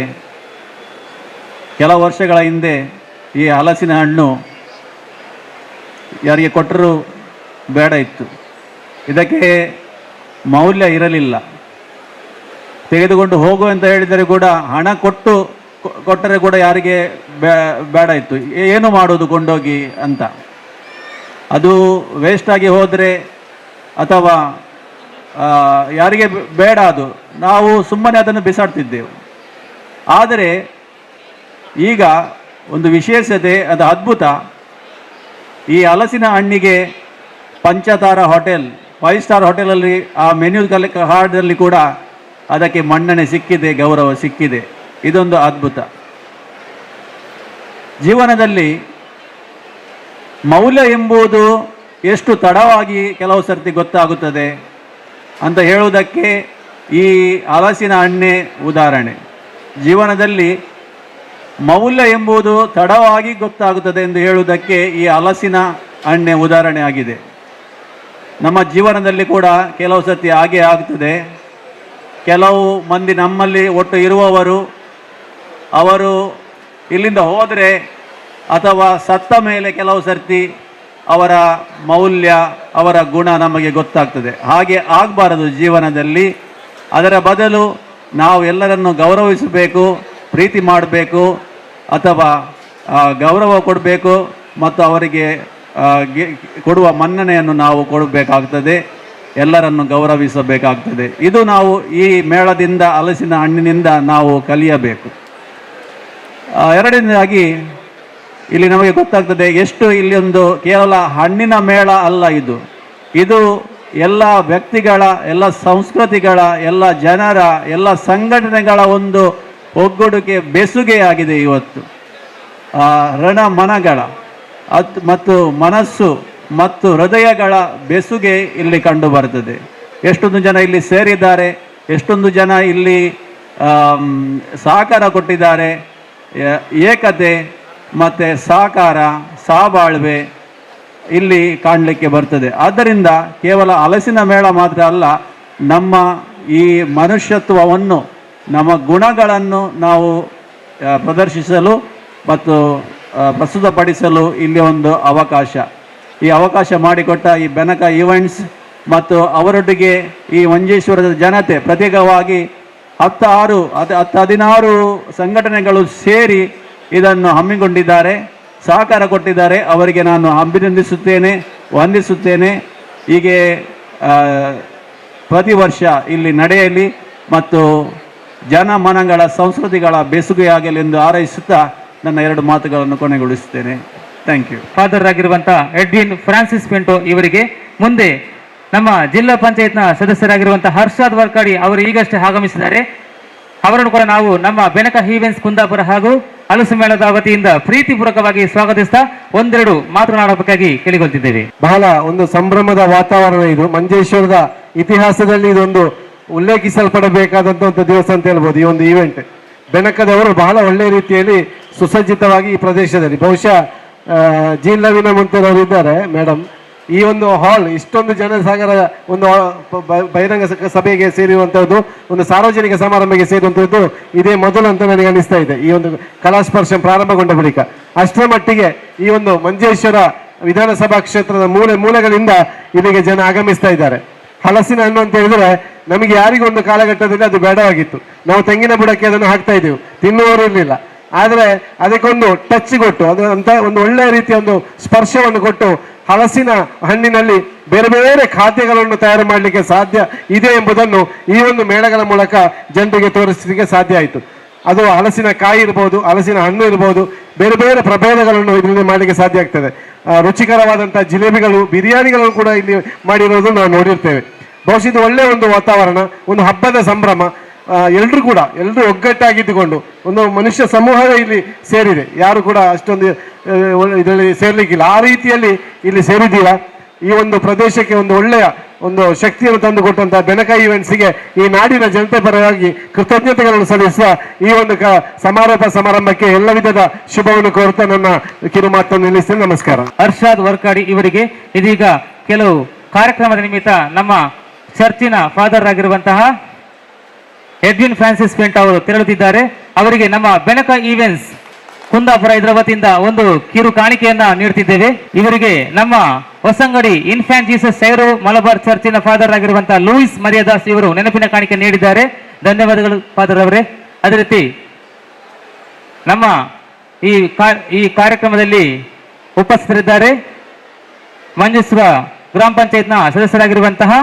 ಕೆಲವು ವರ್ಷಗಳ ಹಿಂದೆ ಈ ಹಲಸಿನ ಹಣ್ಣು ಯಾರಿಗೆ ಕೊಟ್ಟರೂ ಬೇಡ ಇತ್ತು. ಇದಕ್ಕೆ ಮೌಲ್ಯ ಇರಲಿಲ್ಲ. ತೆಗೆದುಕೊಂಡು ಹೋಗು ಅಂತ ಹೇಳಿದರೆ ಕೂಡ ಹಣ ಕೊಟ್ಟರೆ ಕೂಡ ಯಾರಿಗೆ ಬೇಡ ಇತ್ತು. ಏನು ಮಾಡೋದು ಕೊಂಡೋಗಿ ಅಂತ. ಅದು ವೇಸ್ಟಾಗಿ ಹೋದರೆ ಅಥವಾ ಯಾರಿಗೆ ಬೇಡ, ಅದು ನಾವು ಸುಮ್ಮನೆ ಅದನ್ನು ಬಿಸಾಡ್ತಿದ್ದೆವು. ಆದರೆ ಈಗ ಒಂದು ವಿಶೇಷತೆ, ಅದು ಅದ್ಭುತ. ಈ ಹಲಸಿನ ಹಣ್ಣಿಗೆ ಪಂಚತಾರ ಹೋಟೆಲ್, 5 ಸ್ಟಾರ್ ಹೋಟೆಲಲ್ಲಿ ಆ ಮೆನ್ಯೂ ಕಾರ್ಡಲ್ಲಿ ಕೂಡ ಅದಕ್ಕೆ ಮನ್ನಣೆ ಸಿಕ್ಕಿದೆ, ಗೌರವ ಸಿಕ್ಕಿದೆ. ಇದೊಂದು ಅದ್ಭುತ. ಜೀವನದಲ್ಲಿ ಮೌಲ್ಯ ಎಂಬುದು ಎಷ್ಟು ತಡವಾಗಿ ಕೆಲವು ಸರ್ತಿ ಗೊತ್ತಾಗುತ್ತದೆ ಅಂತ ಹೇಳುವುದಕ್ಕೆ ಈ ಹಲಸಿನ ಹಣ್ಣೆ ಉದಾಹರಣೆ. ಜೀವನದಲ್ಲಿ ಮೌಲ್ಯ ಎಂಬುದು ತಡವಾಗಿ ಗೊತ್ತಾಗುತ್ತದೆ ಎಂದು ಹೇಳುವುದಕ್ಕೆ ಈ ಹಲಸಿನ ಹಣ್ಣೆ ಉದಾಹರಣೆ ಆಗಿದೆ. ನಮ್ಮ ಜೀವನದಲ್ಲಿ ಕೂಡ ಕೆಲವು ಸರ್ತಿ ಹಾಗೆ ಆಗ್ತದೆ. ಕೆಲವು ಮಂದಿ ನಮ್ಮಲ್ಲಿ ಒಟ್ಟು ಇರುವವರು ಅವರು ಇಲ್ಲಿಂದ ಹೋದರೆ ಅಥವಾ ಸತ್ತ ಮೇಲೆ ಕೆಲವು ಸರ್ತಿ ಅವರ ಮೌಲ್ಯ, ಅವರ ಗುಣ ನಮಗೆ ಗೊತ್ತಾಗ್ತದೆ. ಹಾಗೆ ಆಗಬಾರದು ಜೀವನದಲ್ಲಿ. ಅದರ ಬದಲು ನಾವು ಎಲ್ಲರನ್ನು ಗೌರವಿಸಬೇಕು, ಪ್ರೀತಿ ಮಾಡಬೇಕು, ಅಥವಾ ಗೌರವ ಕೊಡಬೇಕು ಮತ್ತು ಅವರಿಗೆ ಕೊಡುವ ಮನ್ನಣೆಯನ್ನು ನಾವು ಕೊಡಬೇಕಾಗ್ತದೆ, ಎಲ್ಲರನ್ನು ಗೌರವಿಸಬೇಕಾಗ್ತದೆ. ಇದು ನಾವು ಈ ಮೇಳದಿಂದ, ಹಲಸಿನ ಹಣ್ಣಿನಿಂದ ನಾವು ಕಲಿಯಬೇಕು. ಎರಡನೇದಾಗಿ ಇಲ್ಲಿ ನಮಗೆ ಗೊತ್ತಾಗ್ತದೆ ಎಷ್ಟು ಇಲ್ಲಿ ಒಂದು ಕೇವಲ ಹಣ್ಣಿನ ಮೇಳ ಅಲ್ಲ, ಇದು ಎಲ್ಲ ವ್ಯಕ್ತಿಗಳ, ಎಲ್ಲ ಸಂಸ್ಕೃತಿಗಳ, ಎಲ್ಲ ಜನರ, ಎಲ್ಲ ಸಂಘಟನೆಗಳ ಒಂದು ಒಗ್ಗೂಡಿಕೆ, ಬೆಸುಗೆಯಾಗಿದೆ ಇವತ್ತು. ರಣಮನಗಳ ಮತ್ತು ಮನಸ್ಸು ಮತ್ತು ಹೃದಯಗಳ ಬೆಸುಗೆ ಇಲ್ಲಿ ಕಂಡು ಬರ್ತದೆ. ಎಷ್ಟೊಂದು ಜನ ಇಲ್ಲಿ ಸೇರಿದ್ದಾರೆ, ಎಷ್ಟೊಂದು ಜನ ಇಲ್ಲಿ ಸಹಕಾರ ಕೊಟ್ಟಿದ್ದಾರೆ. ಏಕತೆ ಮತ್ತು ಸಹಕಾರ, ಸಹಬಾಳ್ವೆ ಇಲ್ಲಿ ಕಾಣಲಿಕ್ಕೆ ಬರ್ತದೆ. ಆದ್ದರಿಂದ ಕೇವಲ ಹಲಸಿನ ಮೇಳ ಮಾತ್ರ ಅಲ್ಲ, ನಮ್ಮ ಈ ಮನುಷ್ಯತ್ವವನ್ನು, ನಮ್ಮ ಗುಣಗಳನ್ನು ನಾವು ಪ್ರದರ್ಶಿಸಲು ಮತ್ತು ಪ್ರಸ್ತುತಪಡಿಸಲು ಇಲ್ಲಿ ಒಂದು ಅವಕಾಶ. ಈ ಅವಕಾಶ ಮಾಡಿಕೊಟ್ಟ ಈ ಬೆನಕ ಈವೆಂಟ್ಸ್ ಮತ್ತು ಅವರೊಟ್ಟಿಗೆ ಈ ಮಂಜೇಶ್ವರದ ಜನತೆ ಪ್ರತ್ಯೇಕವಾಗಿ 16 ಸಂಘಟನೆಗಳು ಸೇರಿ ಇದನ್ನು ಹಮ್ಮಿಕೊಂಡಿದ್ದಾರೆ, ಸಹಕಾರ ಕೊಟ್ಟಿದ್ದಾರೆ. ಅವರಿಗೆ ನಾನು ಅಭಿನಂದಿಸುತ್ತೇನೆ, ವಂದಿಸುತ್ತೇನೆ. ಹೀಗೆ ಪ್ರತಿ ವರ್ಷ ಇಲ್ಲಿ ನಡೆಯಲಿ ಮತ್ತು ಜನಮನಗಳ, ಸಂಸ್ಕೃತಿಗಳ ಬೆಸುಗೆಯಾಗಲಿ ಎಂದು ಹಾರೈಸುತ್ತಾ ನನ್ನ 2 ಮಾತುಗಳನ್ನು ಕೊನೆಗೊಳಿಸುತ್ತೇನೆ. Thank you. ಫಾದರ್ ಆಗಿರುವಂಥ ಎಡ್ವಿನ್ ಫ್ರಾನ್ಸಿಸ್ ಪಿಂಟೋ ಇವರಿಗೆ, ಮುಂದೆ ನಮ್ಮ ಜಿಲ್ಲಾ ಪಂಚಾಯತ್ನ ಸದಸ್ಯರಾಗಿರುವಂಥ ಹರ್ಷಾದ್ ವರ್ಕಾಡಿ ಅವರು ಈಗಷ್ಟೇ ಆಗಮಿಸಿದ್ದಾರೆ. ಅವರನ್ನು ಕೂಡ ನಾವು ನಮ್ಮ ಬೆನಕ ಈವೆಂಟ್ಸ್ ಕುಂದಾಪುರ ಹಾಗೂ ಹಲಸು ಮೇಳದ ವತಿಯಿಂದ ಪ್ರೀತಿಪೂರ್ವಕವಾಗಿ ಸ್ವಾಗತಿಸ್ತಾ 1-2 ಮಾತನಾಡಬೇಕಾಗಿ ಕೇಳಿಕೊಳ್ತಿದ್ದೇವೆ. ಬಹಳ ಒಂದು ಸಂಭ್ರಮದ ವಾತಾವರಣ ಇದು. ಮಂಜೇಶ್ವರದ ಇತಿಹಾಸದಲ್ಲಿ ಇದೊಂದು ಉಲ್ಲೇಖಿಸಲ್ಪಡಬೇಕಾದಂಥ ಒಂದು ದಿವಸ ಅಂತ ಹೇಳ್ಬೋದು ಈ ಒಂದು ಈವೆಂಟ್. ಬೆನಕದವರು ಬಹಳ ಒಳ್ಳೆಯ ರೀತಿಯಲ್ಲಿ ಸುಸಜ್ಜಿತವಾಗಿ ಈ ಪ್ರದೇಶದಲ್ಲಿ, ಬಹುಶಃ ಜೀಲ್ಲವಿನ ಮುಂತೆಯವರು ಇದ್ದಾರೆ ಮೇಡಮ್, ಈ ಒಂದು ಹಾಲ್ ಇಷ್ಟೊಂದು ಜನಸಾಗರ ಒಂದು ಬಹಿರಂಗ ಸಭೆಗೆ ಸೇರಿರುವಂಥದ್ದು, ಒಂದು ಸಾರ್ವಜನಿಕ ಸಮಾರಂಭಕ್ಕೆ ಸೇರುವಂಥದ್ದು ಇದೇ ಮೊದಲು ಅಂತ ನನಗೆ ಅನಿಸ್ತಾ ಇದೆ. ಈ ಒಂದು ಕಲಾಸ್ಪರ್ಶ ಪ್ರಾರಂಭಗೊಂಡ ಬಳಿಕ ಅಷ್ಟರ ಮಟ್ಟಿಗೆ ಈ ಒಂದು ಮಂಜೇಶ್ವರ ವಿಧಾನಸಭಾ ಕ್ಷೇತ್ರದ ಮೂಲೆಗಳಿಂದ ಇಲ್ಲಿಗೆ ಜನ ಆಗಮಿಸ್ತಾ ಇದ್ದಾರೆ. ಹಲಸಿನ ಹಣ್ಣು ಅಂತ ಹೇಳಿದ್ರೆ ನಮಗೆ ಯಾರಿಗೊಂದು ಕಾಲಘಟ್ಟದಲ್ಲಿ ಅದು ಬೇಡವಾಗಿತ್ತು. ನಾವು ತೆಂಗಿನ ಬುಡಕ್ಕೆ ಅದನ್ನು ಹಾಕ್ತಾ ಇದ್ದೀವಿ, ತಿನ್ನುವವರು ಇರಲಿಲ್ಲ. ಆದರೆ ಅದಕ್ಕೊಂದು ಟಚ್ ಕೊಟ್ಟು, ಅದು ಅಂತ ಒಂದು ಒಳ್ಳೆಯ ರೀತಿಯ ಒಂದು ಸ್ಪರ್ಶವನ್ನು ಕೊಟ್ಟು ಹಲಸಿನ ಹಣ್ಣಿನಲ್ಲಿ ಬೇರೆ ಬೇರೆ ಖಾದ್ಯಗಳನ್ನು ತಯಾರು ಮಾಡಲಿಕ್ಕೆ ಸಾಧ್ಯ ಇದೆ ಎಂಬುದನ್ನು ಈ ಒಂದು ಮೇಳಗಳ ಮೂಲಕ ಜನರಿಗೆ ತೋರಿಸಲಿಕ್ಕೆ ಸಾಧ್ಯ ಆಯಿತು. ಅದು ಹಲಸಿನ ಕಾಯಿ ಇರ್ಬೋದು, ಹಲಸಿನ ಹಣ್ಣು ಇರ್ಬೋದು, ಬೇರೆ ಬೇರೆ ಪ್ರಭೇದಗಳನ್ನು ಇದರಲ್ಲಿ ಮಾಡಲಿಕ್ಕೆ ಸಾಧ್ಯ ಆಗ್ತದೆ. ರುಚಿಕರವಾದಂಥ ಜಿಲೇಬಿಗಳು, ಬಿರಿಯಾನಿಗಳನ್ನು ಕೂಡ ಇಲ್ಲಿ ಮಾಡಿರೋದು ನಾವು ನೋಡಿರ್ತೇವೆ. ಬಹುಶಃ ಇದು ಒಳ್ಳೆಯ ಒಂದು ವಾತಾವರಣ, ಒಂದು ಹಬ್ಬದ ಸಂಭ್ರಮ. ಎಲ್ಲರೂ ಒಗ್ಗಟ್ಟಾಗಿದ್ದುಕೊಂಡು ಒಂದು ಮನುಷ್ಯ ಸಮೂಹವೇ ಇಲ್ಲಿ ಸೇರಿದೆ. ಯಾರು ಕೂಡ ಅಷ್ಟೊಂದು ಇದರಲ್ಲಿ ಸೇರ್ಲಿಕ್ಕಿಲ್ಲ. ಆ ರೀತಿಯಲ್ಲಿ ಇಲ್ಲಿ ಸೇರಿದ್ದೀರಾ. ಈ ಒಂದು ಪ್ರದೇಶಕ್ಕೆ ಒಂದು ಒಳ್ಳೆಯ ಒಂದು ಶಕ್ತಿಯನ್ನು ತಂದುಕೊಟ್ಟಂತಹ ಬೆನಕ ಈವೆಂಟ್ಸ್ಗೆ ಈ ನಾಡಿನ ಜನತೆ ಪರವಾಗಿ ಕೃತಜ್ಞತೆಗಳನ್ನು ಸಲ್ಲಿಸುವ ಈ ಒಂದು ಸಮಾರಂಭಕ್ಕೆ ಎಲ್ಲ ವಿಧದ ಶುಭವನ್ನು ಕೋರುತ್ತಾ ನನ್ನ ಕಿರು ಮಾತನ್ನು ನಿಲ್ಲಿಸ್ತೇನೆ. ನಮಸ್ಕಾರ. ಹರ್ಷಾದ್ ವರ್ಕಾಡಿ ಇವರಿಗೆ ಇದೀಗ ಕೆಲವು ಕಾರ್ಯಕ್ರಮದ ನಿಮಿತ್ತ ನಮ್ಮ ಚರ್ಚಿನ ಫಾದರ್ ಆಗಿರುವಂತಹ ಎಡ್ವಿನ್ ಫ್ರಾನ್ಸಿಸ್ ಪಿಂಟೋ ಅವರು ತೆರಳುತ್ತಿದ್ದಾರೆ. ಅವರಿಗೆ ನಮ್ಮ ಬೆನಕ ಈವೆಂಟ್ಸ್ ಕುಂದಾಪುರ ಇದರ ವತಿಯಿಂದ ಒಂದು ಕಿರು ಕಾಣಿಕೆಯನ್ನ ನೀಡುತ್ತಿದ್ದೇವೆ. ಇವರಿಗೆ ನಮ್ಮ ಹೊಸಂಗಡಿ ಇನ್ಫ್ಯಾಂಟ್ ಜೀಸಸ್ ಸೈರೋ ಮಲಬಾರ್ ಚರ್ಚಿನ ಫಾದರ್ ಆಗಿರುವಂತಹ ಲೂಯಿಸ್ ಮರಿಯಾದಾಸ್ ಇವರು ನೆನಪಿನ ಕಾಣಿಕೆ ನೀಡಿದ್ದಾರೆ. ಧನ್ಯವಾದಗಳು ಫಾದರ್ ಅವರೇ. ಅದೇ ರೀತಿ ನಮ್ಮ ಈ ಕಾರ್ಯಕ್ರಮದಲ್ಲಿ ಉಪಸ್ಥಿತರಿದ್ದಾರೆ ಮಂಜೇಶ್ವರ ಗ್ರಾಮ ಪಂಚಾಯತ್ನ ಸದಸ್ಯರಾಗಿರುವಂತಹ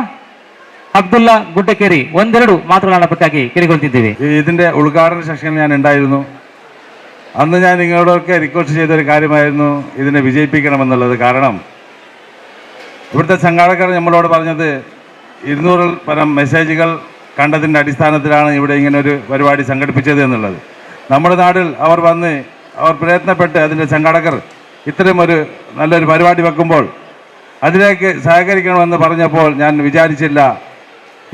അബ്ദുള്ള ഗുഡ്ഡക്കേരി 1-2 മാതൃകളാണ് കേൾക്കൊണ്ടിದ್ದೇವೆ. ഇതിന്റെ ഉദ്ഘാടന സെഷൻ ഞാൻ ഉണ്ടായിരുന്നു. അന്ന് ഞാൻ നിങ്ങളോടൊക്കെ റിക്വസ്റ്റ് ചെയ്തൊരു കാര്യമായിരുന്നു ഇതിനെ വിജയിപ്പിക്കണമെന്നുള്ളത്. കാരണം ഇവിടുത്തെ സംഘാടകർ നമ്മളോട് പറഞ്ഞത് 200 പരം മെസ്സേജുകൾ കണ്ടതിൻ്റെ അടിസ്ഥാനത്തിലാണ് ഇവിടെ ഇങ്ങനൊരു പരിപാടി സംഘടിപ്പിച്ചത് എന്നുള്ളത്. നമ്മുടെ നാട്ടിൽ അവർ പ്രയത്നപ്പെട്ട് അതിൻ്റെ സംഘാടകർ ഇത്തരമൊരു നല്ലൊരു പരിപാടി വെക്കുമ്പോൾ അതിലേക്ക് സഹകരിക്കണമെന്ന് പറഞ്ഞപ്പോൾ ഞാൻ വിചാരിച്ചില്ല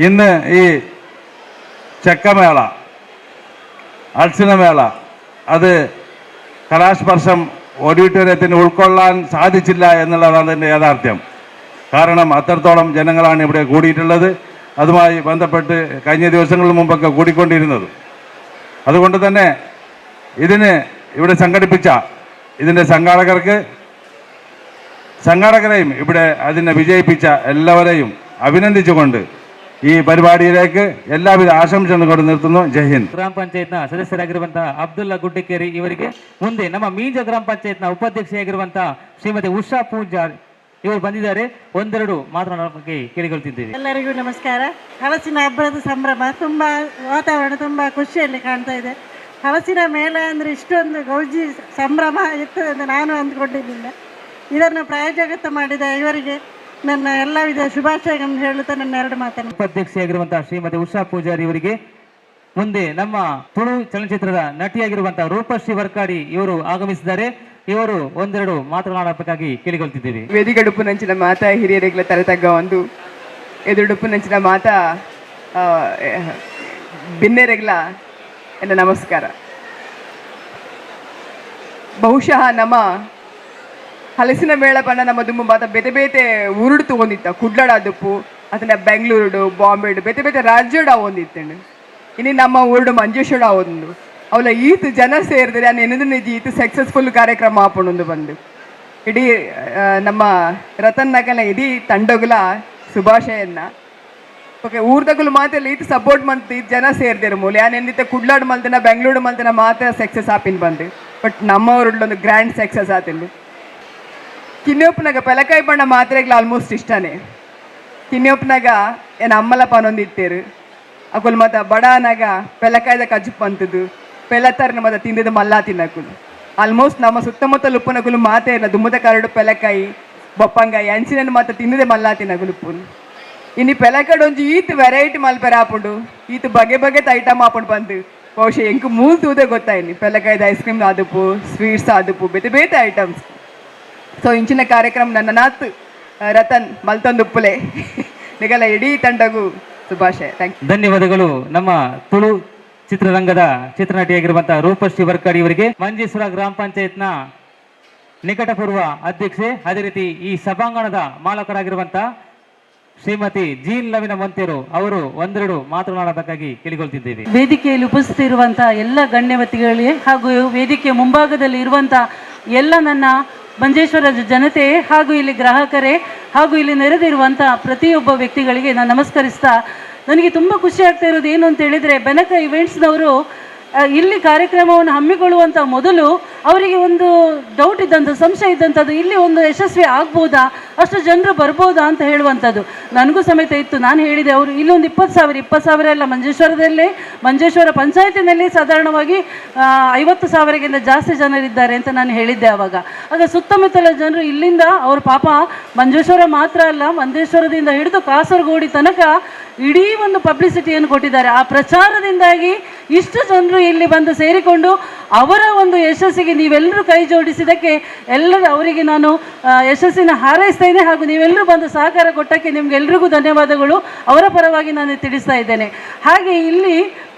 ഇന്ന് ഈ ചെക്കമേള, അൽസിനമേള അത് കലാസ്പർശം ഓഡിറ്റോറിയത്തിന് ഉൾക്കൊള്ളാൻ സാധിച്ചില്ല എന്നുള്ളതാണ് എൻ്റെ യാഥാർത്ഥ്യം. കാരണം അത്രത്തോളം ജനങ്ങളാണ് ഇവിടെ കൂടിയിട്ടുള്ളത്. അതുമായി ബന്ധപ്പെട്ട് കഴിഞ്ഞ ദിവസങ്ങൾക്ക് മുമ്പൊക്കെ കൂടിക്കൊണ്ടിരുന്നത്. അതുകൊണ്ട് തന്നെ ഇതിന് ഇവിടെ സംഘടിപ്പിച്ച ഇതിൻ്റെ സംഘാടകരെയും ഇവിടെ അതിനെ വിജയിപ്പിച്ച എല്ലാവരെയും അഭിനന്ദിച്ചുകൊണ്ട് ಈ ಪರಿಪಾಡಿಯಕ್ಕೆ ಎಲ್ಲಾವಿಧ ಆಶಂಸೆಗಳನ್ನು ಕೊಡು ನಿರ್ത്തുന്നു. ಜೈ ಹಿಂದ್. ಗ್ರಾಮ ಪಂಚಾಯತ್ನ ಸದಸ್ಯರಾಗಿರುವಂತಹ ಅಬ್ದುಲ್ಲಾ ಗುಡ್ಡಕೇರಿ ಇವರಿಗೆ ಮುಂದೆ ನಮ್ಮ ಮೀಂಜ ಗ್ರಾಮ ಪಂಚಾಯತ್ನ ಉಪಾಧ್ಯಕ್ಷೆಯಾಗಿರುವಂತಹ ಶ್ರೀಮತಿ ಉಷಾ ಪೂಜಾರ್ ಇವರು ಬಂದಿದ್ದಾರೆ. ಒಂದೆರಡು ಮಾತನಾಡೋಕೆ ಕೇಳಿಕೊಳ್ತಿದ್ದೇವೆ. ಎಲ್ಲರಿಗೂ ನಮಸ್ಕಾರ. ಹಲಸಿನ ಹಬ್ಬದ ಸಂಭ್ರಮ ತುಂಬ ವಾತಾವರಣ ತುಂಬ ಖುಷಿಯಲ್ಲಿ ಕಾಣ್ತಾ ಇದೆ. ಹಲಸಿನ ಮೇಳ ಅಂದರೆ ಇಷ್ಟೊಂದು ಗೌಜಿ ಸಂಭ್ರಮ ಇರ್ತದೆ ಅಂತ ನಾನು ಅಂದ್ಕೊಂಡಿದ್ದಿಲ್ಲ. ಇದನ್ನು ಪ್ರಾಯೋಜಕತ್ವ ಮಾಡಿದ ಇವರಿಗೆ ನನ್ನ ಎಲ್ಲ ವಿಧ ಶುಭಾಶಯಗಳನ್ನು ಹೇಳುತ್ತಾ ನನ್ನ 2 ಮಾತನ್ನು. ಉಪಾಧ್ಯಕ್ಷೆಯಾಗಿರುವಂತಹ ಶ್ರೀಮತಿ ಉಷಾ ಪೂಜಾರಿ ಇವರಿಗೆ ಮುಂದೆ ನಮ್ಮ ತುಳು ಚಲನಚಿತ್ರದ ನಟಿಯಾಗಿರುವಂತಹ ರೂಪಶ್ರೀ ವರ್ಕಾಡಿ ಇವರು ಆಗಮಿಸಿದ್ದಾರೆ. ಇವರು ಒಂದೆರಡು ಮಾತನಾಡಬೇಕಾಗಿ ಕೇಳಿಕೊಳ್ತಿದ್ದೇವೆ. ವೇದಿಗಡುಪು ನಂಚಿನ ಮಾತ ಹಿರಿಯರಿಗಳ ತರತಗ್ಗ ಒಂದು ಎದುರುಡುಪು ನಂಚಿನ ಮಾತ ಭಿನ್ನರೆಗ್ಲ ಎನ್ನ ನಮಸ್ಕಾರ. ಬಹುಶಃ ನಮ್ಮ ಹಲಸಿನ ಮೇಳ ಪಂಡ ನಮ್ಮ ದುಂಬು ಮಾತ ಬೇತೆ ಬೇತೆ ಊರುಡು ತಗೊಂಡಿತ್ತ ಕುಡ್ಲಾಡದುಪ್ಪು ಅದನ್ನ ಬೆಂಗಳೂರು ಬಾಂಬೆಡು ಬೇತೆ ಬೇತೆ ರಾಜ್ಯೋಡ ಒಂದಿತ್ತಂಡು. ಇನ್ನು ನಮ್ಮ ಊರುಡು ಮಂಜೇಶ್ವರ ಒಂದು ಅವಳ ಈತ್ ಜನ ಸೇರಿದ್ರೆ ನಾನು ಏನದು ನಿಜ ಈತ್ ಸಕ್ಸಸ್ಫುಲ್ ಕಾರ್ಯಕ್ರಮ ಆಪಣೊಂದು ಬಂದು ಇಡೀ ನಮ್ಮ ರತನ್ ನಗಲ ಇಡೀ ತಂಡಗುಲ ಶುಭಾಶಯನ್ನ ಓಕೆ ಊರ್ದಗುಲು ಮಾತೆಲ್ಲ ಈತ್ ಸಪೋರ್ಟ್ ಮಂತ್ ಈತ್ ಜನ ಸೇರಿದಿರು ಮೂಲ ನಾನು ಎಂದಿತ್ತ ಕುಡ್ಲಾಡು ಮಲ್ತನ ಬೆಂಗಳೂರು ಮಲ್ತನ ಮಾತ್ರ ಸಕ್ಸಸ್ ಆಪಿನ್ ಬಂದು ಬಟ್ ನಮ್ಮ ಊರುಳ್ಳೊಂದು ಗ್ರ್ಯಾಂಡ್ ಸಕ್ಸಸ್ ಆತಿಲ್ಲ. ಕಿನ್ನೊಪ್ಪನಾಗ ಪೆಲಕಾಯಿ ಬಣ್ಣ ಮಾತ್ರೆಗಳು ಆಲ್ಮೋಸ್ಟ್ ಇಷ್ಟನೇ. ಕಿನ್ನೊಪ್ಪನಾಗ ಏನು ಅಮ್ಮಲ ಪನೊಂದಿತ್ತೇರು ಅಕುಲ್ ಮತ್ತ ಬಡನಾಗ ಪೆಲಕಾಯ್ದ ಕಜ್ಜು ಪಂತದ್ದು ಪೆಲತ್ತರ್ನ ಮತ್ತ ತಿಂದಿದ್ದು ಮಲ್ಲ ತಿನ್ನಕುಲು ಆಲ್ಮೋಸ್ಟ್ ನಮ್ಮ ಸುತ್ತಮುತ್ತಲು ಉಪ್ಪನಕುಲು ಮಾತೇ ಇಲ್ಲ. ದುಮ್ಮದ ಕರಡು ಪೆಲಕಾಯಿ ಬೊಪ್ಪಂಗಾಯಿ ಅಂಚಿನ ಮಾತ ತಿಂದಿದೆ ಮಲ್ಲ ತಿನ್ನಕುಲು ಉಪ್ಪುನು. ಇನ್ನು ಪೆಲಕಾಡು ಒಂಜಿ ಈತ್ ವೆರೈಟಿ ಮಲ್ಪೆರ ಆಪುಂಡು ಈತ್ ಬಗೆ ಬಗೆದ ಐಟಮ್ ಆಪುಂಡು ಬಂದು ಬಹುಶಃ ಎಂಕು ಮೂಲ್ ತೂದೆ ಗೊತ್ತಾಯಿನಿ. ಪೆಲಕಾಯ್ದ ಐಸ್ ಕ್ರೀಮ್ ಆದುಪ್ಪು ಸ್ವೀಟ್ಸ್ ಆದುಪ್ಪು ಬೇತೆ ಬೇತೆ ಐಟಮ್ಸ್. ಸೊ ಇಂಚಿನ ಕಾರ್ಯಕ್ರಮ ನನ್ನ ನಾತ್ ರತನ್ ಮಲ್ತೊಂದುಪ್ಪುಲೆ ನಿಗಲ ಇಡೀ ತಂಡಗೂ ಶುಭಾಶಯ. Thank you. ಧನ್ಯವಾದಗಳು. ನಮ್ಮ ತುಳು ಚಿತ್ರರಂಗದ ಚಿತ್ರನಟಿಯಾಗಿರುವಂತಹ ರೂಪಶ್ರೀ ವರ್ಕಾಡಿ ಇವರಿಗೆ ಮಂಜೇಶ್ವರ ಗ್ರಾಮ ಪಂಚಾಯತ್ನ ನಿಕಟಪೂರ್ವ ಅಧ್ಯಕ್ಷೆ ಅದೇ ರೀತಿ ಈ ಸಭಾಂಗಣದ ಮಾಲಕರಾಗಿರುವಂತಹ ಶ್ರೀಮತಿ ಜೀನ್ ಲವಿನ ಮಂತೇರು ಅವರು ಒಂದೆರಡು ಮಾತನಾಡಬೇಕಾಗಿ ಕೇಳಿಕೊಳ್ತಿದ್ದೇವೆ. ವೇದಿಕೆಯಲ್ಲಿ ಉಪಸ್ಥಿತಿರುವಂತಹ ಎಲ್ಲ ಗಣ್ಯವತಿಗಳಿಗೆ ಹಾಗೂ ವೇದಿಕೆಯ ಮುಂಭಾಗದಲ್ಲಿ ಇರುವಂತಹ ಎಲ್ಲ ನನ್ನ ಮಂಜೇಶ್ವರದ ಜನತೆ ಹಾಗೂ ಇಲ್ಲಿ ಗ್ರಾಹಕರೇ ಹಾಗೂ ಇಲ್ಲಿ ನೆರೆದಿರುವಂಥ ಪ್ರತಿಯೊಬ್ಬ ವ್ಯಕ್ತಿಗಳಿಗೆ ನಾನು ನಮಸ್ಕರಿಸ್ತಾ, ನನಗೆ ತುಂಬ ಖುಷಿ ಆಗ್ತಾ ಇರೋದು ಏನು ಅಂತ ಹೇಳಿದರೆ, ಬೆನಕ ಇವೆಂಟ್ಸ್ನವರು ಇಲ್ಲಿ ಕಾರ್ಯಕ್ರಮವನ್ನು ಹಮ್ಮಿಕೊಳ್ಳುವಂಥ ಮೊದಲು ಅವರಿಗೆ ಒಂದು ಡೌಟ್ ಇದ್ದಂಥ ಸಂಶಯ ಇದ್ದಂಥದ್ದು, ಇಲ್ಲಿ ಒಂದು ಯಶಸ್ವಿ ಆಗ್ಬೋದಾ, ಅಷ್ಟು ಜನರು ಬರ್ಬೋದಾ ಅಂತ ಹೇಳುವಂಥದ್ದು ನನಗೂ ಸಮೇತ ಇತ್ತು. ನಾನು ಹೇಳಿದೆ ಅವರು ಇಲ್ಲೊಂದು 20,000 ಎಲ್ಲ ಮಂಜೇಶ್ವರ ಪಂಚಾಯತಿನಲ್ಲಿ ಸಾಧಾರಣವಾಗಿ 50,000ಗಿಂತ ಜಾಸ್ತಿ ಜನರಿದ್ದಾರೆ ಅಂತ ನಾನು ಹೇಳಿದ್ದೆ ಆಗ ಸುತ್ತಮುತ್ತಲ ಜನರು ಇಲ್ಲಿಂದ ಅವರು ಪಾಪ ಮಂಜೇಶ್ವರ ಮಾತ್ರ ಅಲ್ಲ ಮಂಜೇಶ್ವರದಿಂದ ಹಿಡಿದು ಕಾಸರಗೋಡಿ ತನಕ ಇಡೀ ಒಂದು ಪಬ್ಲಿಸಿಟಿಯನ್ನು ಕೊಟ್ಟಿದ್ದಾರೆ. ಆ ಪ್ರಚಾರದಿಂದಾಗಿ ಇಷ್ಟು ಜನರು ಇಲ್ಲಿ ಬಂದು ಸೇರಿಕೊಂಡು ಅವರ ಒಂದು ಯಶಸ್ಸಿಗೆ ನೀವೆಲ್ಲರೂ ಕೈ ಜೋಡಿಸಿದ್ದಕ್ಕೆ ಎಲ್ಲರೂ ಅವರಿಗೆ ನಾನು ಯಶಸ್ಸಿನ ಹಾರೈಸ್ತೇನೆ. ಹಾಗೂ ನೀವೆಲ್ಲರೂ ಬಂದು ಸಹಕಾರ ಕೊಟ್ಟಕ್ಕೆ ನಿಮಗೆಲ್ಲರಿಗೂ ಧನ್ಯವಾದಗಳು ಅವರ ಪರವಾಗಿ ನಾನು ತಿಳಿಸ್ತಾ ಇದ್ದೇನೆ. ಹಾಗೆ ಇಲ್ಲಿ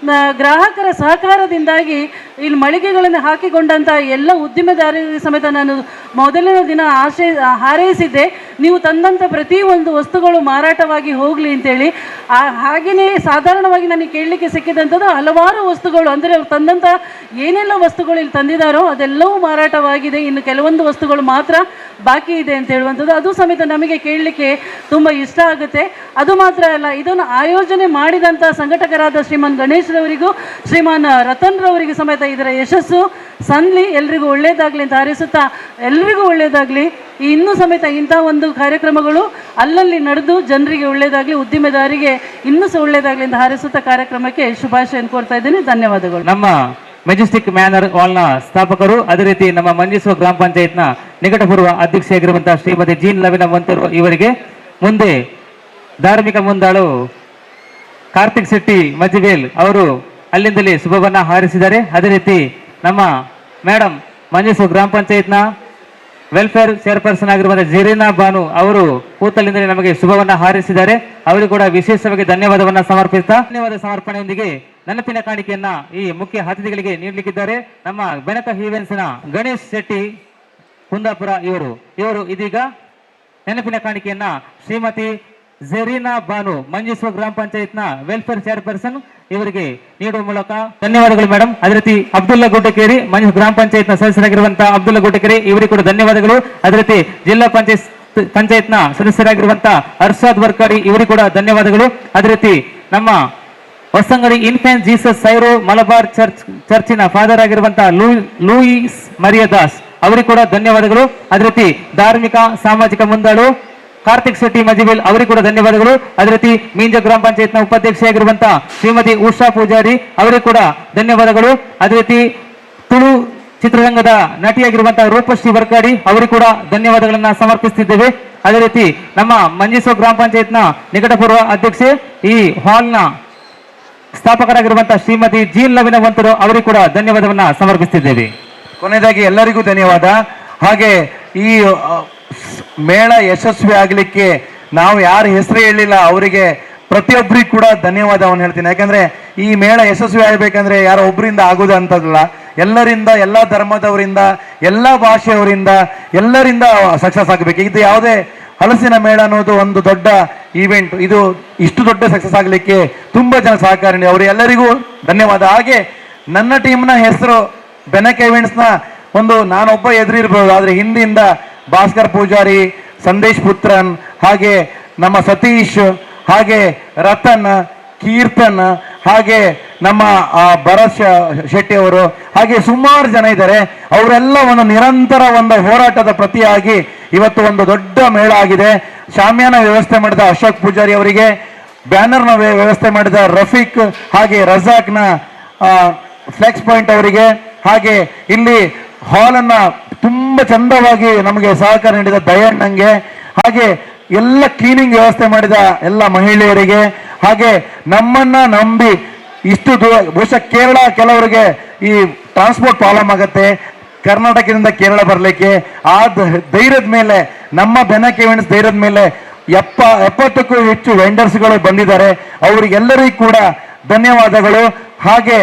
ಗ್ರಾಹಕರ ಸಹಕಾರದಿಂದಾಗಿ ಇಲ್ಲಿ ಮಳಿಗೆಗಳನ್ನು ಹಾಕಿಕೊಂಡಂಥ ಎಲ್ಲ ಉದ್ದಿಮೆದಾರರಿಗೆ ಸಮೇತ ನಾನು ಮೊದಲನೇ ದಿನ ಹಾರೈಸಿದ್ದೆ, ನೀವು ತಂದಂಥ ಪ್ರತಿಯೊಂದು ವಸ್ತುಗಳು ಮಾರಾಟವಾಗಿ ಹೋಗಲಿ ಅಂತೇಳಿ. ಹಾಗೆಯೇ ಸಾಧಾರಣವಾಗಿ ನನಗೆ ಕೇಳಲಿಕ್ಕೆ ಸಿಕ್ಕಿದಂಥದ್ದು ಹಲವಾರು ವಸ್ತುಗಳು, ಅಂದರೆ ಅವ್ರು ತಂದಂಥ ಏನೆಲ್ಲ ವಸ್ತುಗಳು ಇಲ್ಲಿ ತಂದಿದ್ದಾರೋ ಅದೆಲ್ಲವೂ ಮಾರಾಟವಾಗಿದೆ, ಇನ್ನು ಕೆಲವೊಂದು ವಸ್ತುಗಳು ಮಾತ್ರ ಬಾಕಿ ಇದೆ ಅಂತ ಹೇಳುವಂಥದ್ದು. ಅದು ಸಮೇತ ನಮಗೆ ಕೇಳಲಿಕ್ಕೆ ತುಂಬ ಇಷ್ಟ ಆಗುತ್ತೆ. ಅದು ಮಾತ್ರ ಅಲ್ಲ, ಇದನ್ನು ಆಯೋಜನೆ ಮಾಡಿದಂಥ ಸಂಘಟಕರಾದ ಶ್ರೀಮಾನ್ ಗಣೇಶ್ರವರಿಗೂ ಶ್ರೀಮಾನ್ ರತನ್ರವರಿಗೂ ಸಮೇತ ಇದರ ಯಶಸ್ಸು ಸಂದ್ಲಿ, ಎಲ್ರಿಗೂ ಒಳ್ಳೆಯದಾಗಲಿ ಅಂತ ಹಾರೈಸುತ್ತಾ, ಎಲ್ರಿಗೂ ಒಳ್ಳೆಯದಾಗಲಿ. ಇನ್ನೂ ಸಮೇತ ಇಂಥ ಒಂದು ಕಾರ್ಯಕ್ರಮಗಳು ಅಲ್ಲಲ್ಲಿ ನಡೆದು ಜನರಿಗೆ ಒಳ್ಳೆಯದಾಗಲಿ, ಉದ್ದಿಮೆದಾರಿಗೆ ಇನ್ನೂ ಸಹ ಒಳ್ಳೆಯದಾಗಲಿ ಅಂತ ಹಾರೈಸುತ್ತಾ ಕಾರ್ಯಕ್ರಮಕ್ಕೆ ಶುಭಾಶಯ ಕೋರ್ತಾ ಇದ್ದೀನಿ. ಧನ್ಯವಾದಗಳು. ನಮ್ಮ ಮೆಜೆಸ್ಟಿಕ್ ಮ್ಯಾನರ್ ವಾಲ್ನ ಸ್ಥಾಪಕರು, ಅದೇ ರೀತಿ ನಮ್ಮ ಮಂಜೇಶ್ವರ ಗ್ರಾಮ ಪಂಚಾಯತ್ನ ನಿಕಟಪೂರ್ವ ಅಧ್ಯಕ್ಷೆಯಾಗಿರುವಂತಹ ಶ್ರೀಮತಿ ಜೀನ್ ಲವಿನ ವಂತರು ಇವರಿಗೆ, ಮುಂದೆ ಧಾರ್ಮಿಕ ಮುಂದಾಳು ಕಾರ್ತಿಕ್ ಶೆಟ್ಟಿ ಮಜ್ಜಿವೇಲ್ ಅವರು ಅಲ್ಲಿಂದಲೇ ಶುಭವನ್ನ ಹಾರೈಸಿದ್ದಾರೆ. ಅದೇ ರೀತಿ ನಮ್ಮ ಮೇಡಮ್ ಮಂಜೇಶ್ವರ ಗ್ರಾಮ ಪಂಚಾಯತ್ನ ವೆಲ್ಫೇರ್ ಚೇರ್ಪರ್ಸನ್ ಆಗಿರುವಂತಹ ಜೆರೀನಾ ಬಾನು ಅವರು ಕೂತಲ್ಲಿಂದಲೇ ನಮಗೆ ಶುಭವನ್ನ ಹಾರೈಸಿದ್ದಾರೆ. ಅವರಿಗೂ ಕೂಡ ವಿಶೇಷವಾಗಿ ಧನ್ಯವಾದವನ್ನ ಸಮರ್ಪಿಸ್ತಾ, ಧನ್ಯವಾದ ಸಮರ್ಪಣೆಯೊಂದಿಗೆ ನೆನಪಿನ ಕಾಣಿಕೆಯನ್ನ ಈ ಮುಖ್ಯ ಅತಿಥಿಗಳಿಗೆ ನೀಡಲಿಕ್ಕಿದ್ದಾರೆ ನಮ್ಮ ಬೆನಕ ಈವೆಂಟ್ಸ್ನ ಗಣೇಶ್ ಶೆಟ್ಟಿ ಕುಂದಾಪುರ ಇವರು ಇದೀಗ ನೆನಪಿನ ಕಾಣಿಕೆಯನ್ನ ಶ್ರೀಮತಿ ಜೆರೀನಾ ಬಾನು ಮಂಜೇಶ್ವರ ಗ್ರಾಮ ಪಂಚಾಯತ್ನ ವೆಲ್ಫೇರ್ ಚೇರ್ಪರ್ಸನ್ ಇವರಿಗೆ ನೀಡುವ ಮೂಲಕ ಧನ್ಯವಾದಗಳು ಮೇಡಮ್. ಅದೇ ರೀತಿ ಅಬ್ದುಲ್ಲಾ ಗುಡ್ಡಕೇರಿ ಮಂಜೇಶ್ವರ ಗ್ರಾಮ ಪಂಚಾಯತ್ನ ಸದಸ್ಯರಾಗಿರುವಂತಹ ಅಬ್ದುಲ್ಲಾ ಗುಡ್ಡಕೇರಿ ಇವರಿಗೆ ಕೂಡ ಧನ್ಯವಾದಗಳು. ಅದೇ ರೀತಿ ಜಿಲ್ಲಾ ಪಂಚಾಯತ್ನ ಸದಸ್ಯರಾಗಿರುವಂತಹ ಅರ್ಷಾದ್ ವರ್ಕಾರಿ ಇವರಿಗೆ ಕೂಡ ಧನ್ಯವಾದಗಳು. ಅದೇ ರೀತಿ ನಮ್ಮ ಹೊಸಂಗಡಿ ಇನ್ಫ್ಯಾನ್ ಜೀಸಸ್ ಸೈರೋ ಮಲಬಾರ್ ಚರ್ಚಿನ ಫಾದರ್ ಆಗಿರುವಂತಹ ಲೂಯಿಸ್ ಮರಿಯಾದಾಸ್ ಅವರಿಗೆ ಕೂಡ ಧನ್ಯವಾದಗಳು. ಅದೇ ರೀತಿ ಧಾರ್ಮಿಕ ಸಾಮಾಜಿಕ ಮುಂದಾಳು ಕಾರ್ತಿಕ್ ಶೆಟ್ಟಿ ಮಜಿಬೇಲ್ ಅವರಿಗೆ ಕೂಡ ಧನ್ಯವಾದಗಳು. ಅದೇ ರೀತಿ ಮೀಂಜ ಗ್ರಾಮ ಪಂಚಾಯತ್ನ ಉಪಾಧ್ಯಕ್ಷೆಯಾಗಿರುವಂತಹ ಶ್ರೀಮತಿ ಉಷಾ ಪೂಜಾರಿ ಅವರಿಗೆ ಕೂಡ ಧನ್ಯವಾದಗಳು. ಅದೇ ರೀತಿ ತುಳು ಚಿತ್ರರಂಗದ ನಟಿಯಾಗಿರುವಂತಹ ರೂಪಶ್ರೀ ವರ್ಕಾಡಿ ಅವರಿಗೆ ಕೂಡ ಧನ್ಯವಾದಗಳನ್ನ ಸಮರ್ಪಿಸುತ್ತಿದ್ದೇವೆ. ಅದೇ ರೀತಿ ನಮ್ಮ ಮಂಜೇಶ್ವರ ಗ್ರಾಮ ಪಂಚಾಯತ್ನ ನಿಕಟಪೂರ್ವ ಅಧ್ಯಕ್ಷೆ, ಈ ಹಾಲ್ನ ಸ್ಥಾಪಕರಾಗಿರುವಂತಹ ಶ್ರೀಮತಿ ಜೀನ್ ಲವಿನ ವಂತರು ಅವರಿಗೆ ಕೂಡ ಧನ್ಯವಾದವನ್ನ ಸಮರ್ಪಿಸುತ್ತಿದ್ದೇವೆ. ಕೊನೆಯದಾಗಿ ಎಲ್ಲರಿಗೂ ಧನ್ಯವಾದ. ಹಾಗೆ ಈ ಮೇಳ ಯಶಸ್ವಿ ಆಗಲಿಕ್ಕೆ ನಾವು ಯಾರ ಹೆಸರು ಹೇಳಿಲ್ಲ ಅವರಿಗೆ ಪ್ರತಿಯೊಬ್ಬರಿಗೂ ಕೂಡ ಧನ್ಯವಾದವನ್ನು ಹೇಳ್ತೀನಿ. ಯಾಕಂದ್ರೆ ಈ ಮೇಳ ಯಶಸ್ವಿ ಆಗಬೇಕಂದ್ರೆ ಯಾರೋ ಒಬ್ಬರಿಂದ ಆಗೋದು ಅಂತದಲ್ಲ, ಎಲ್ಲರಿಂದ, ಎಲ್ಲ ಧರ್ಮದವರಿಂದ, ಎಲ್ಲ ಭಾಷೆಯವರಿಂದ, ಎಲ್ಲರಿಂದ ಸಕ್ಸಸ್ ಆಗಬೇಕು. ಇದು ಯಾವುದೇ ಹಲಸಿನ ಮೇಳ ಅನ್ನೋದು ಒಂದು ದೊಡ್ಡ ಈವೆಂಟ್. ಇದು ಇಷ್ಟು ದೊಡ್ಡ ಸಕ್ಸಸ್ ಆಗಲಿಕ್ಕೆ ತುಂಬ ಜನ ಸಹಕಾರ ನೀಡಿ ಅವರು ಎಲ್ಲರಿಗೂ ಧನ್ಯವಾದ. ಹಾಗೆ ನನ್ನ ಟೀಮ್ನ ಹೆಸರು ಬೆನಕ ಈವೆಂಟ್ಸ್ನ ನಾನೊಬ್ಬ ಎದುರಿರ್ಬೋದು, ಆದರೆ ಹಿಂದಿಂದ ಭಾಸ್ಕರ್ ಪೂಜಾರಿ, ಸಂದೇಶ್ ಪುತ್ರನ್, ಹಾಗೆ ನಮ್ಮ ಸತೀಶ್, ಹಾಗೆ ರತನ್, ಕೀರ್ತನ್, ಹಾಗೆ ನಮ್ಮ ಭರತ್ ಶೆಟ್ಟಿ ಅವರು, ಹಾಗೆ ಸುಮಾರು ಜನ ಇದ್ದಾರೆ. ಅವರೆಲ್ಲ ನಿರಂತರ ಹೋರಾಟದ ಪ್ರತಿಯಾಗಿ ಇವತ್ತು ಒಂದು ದೊಡ್ಡ ಮೇಳ ಆಗಿದೆ. ಶಾಮಿಯಾನ ವ್ಯವಸ್ಥೆ ಮಾಡಿದ ಅಶೋಕ್ ಪೂಜಾರಿ ಅವರಿಗೆ, ಬ್ಯಾನರ್ನ ವ್ಯವಸ್ಥೆ ಮಾಡಿದ ರಫೀಕ್, ಹಾಗೆ ರಜಾಕ್ನ ಫ್ಲೆಕ್ಸ್ ಪಾಯಿಂಟ್ ಅವರಿಗೆ, ಹಾಗೆ ಇಲ್ಲಿ ಹಾಲನ್ನ ತುಂಬ ಚಂದವಾಗಿ ನಮಗೆ ಸಹಕಾರ ನೀಡಿದ ದಯಣ್ಣಂಗೆ, ಹಾಗೆ ಎಲ್ಲ ಕ್ಲೀನಿಂಗ್ ವ್ಯವಸ್ಥೆ ಮಾಡಿದ ಎಲ್ಲ ಮಹಿಳೆಯರಿಗೆ, ಹಾಗೆ ನಮ್ಮನ್ನ ನಂಬಿ ಇಷ್ಟು ಬಹುಶಃ ಕೇರಳ ಕೆಲವರಿಗೆ ಈ ಟ್ರಾನ್ಸ್ಪೋರ್ಟ್ ಪ್ರಾಬ್ಲಮ್ ಆಗುತ್ತೆ ಕರ್ನಾಟಕದಿಂದ ಕೇರಳ ಬರಲಿಕ್ಕೆ, ಆ ಧೈರ್ಯದ ಮೇಲೆ, ನಮ್ಮ ಬೆನಕ ಈವೆಂಟ್ಸ್ ಧೈರ್ಯದ ಮೇಲೆ 70ಕ್ಕೂ ಹೆಚ್ಚು ವೆಂಡರ್ಸ್ಗಳು ಬಂದಿದ್ದಾರೆ. ಅವರಿಗೆಲ್ಲರಿಗೂ ಕೂಡ ಧನ್ಯವಾದಗಳು. ಹಾಗೆ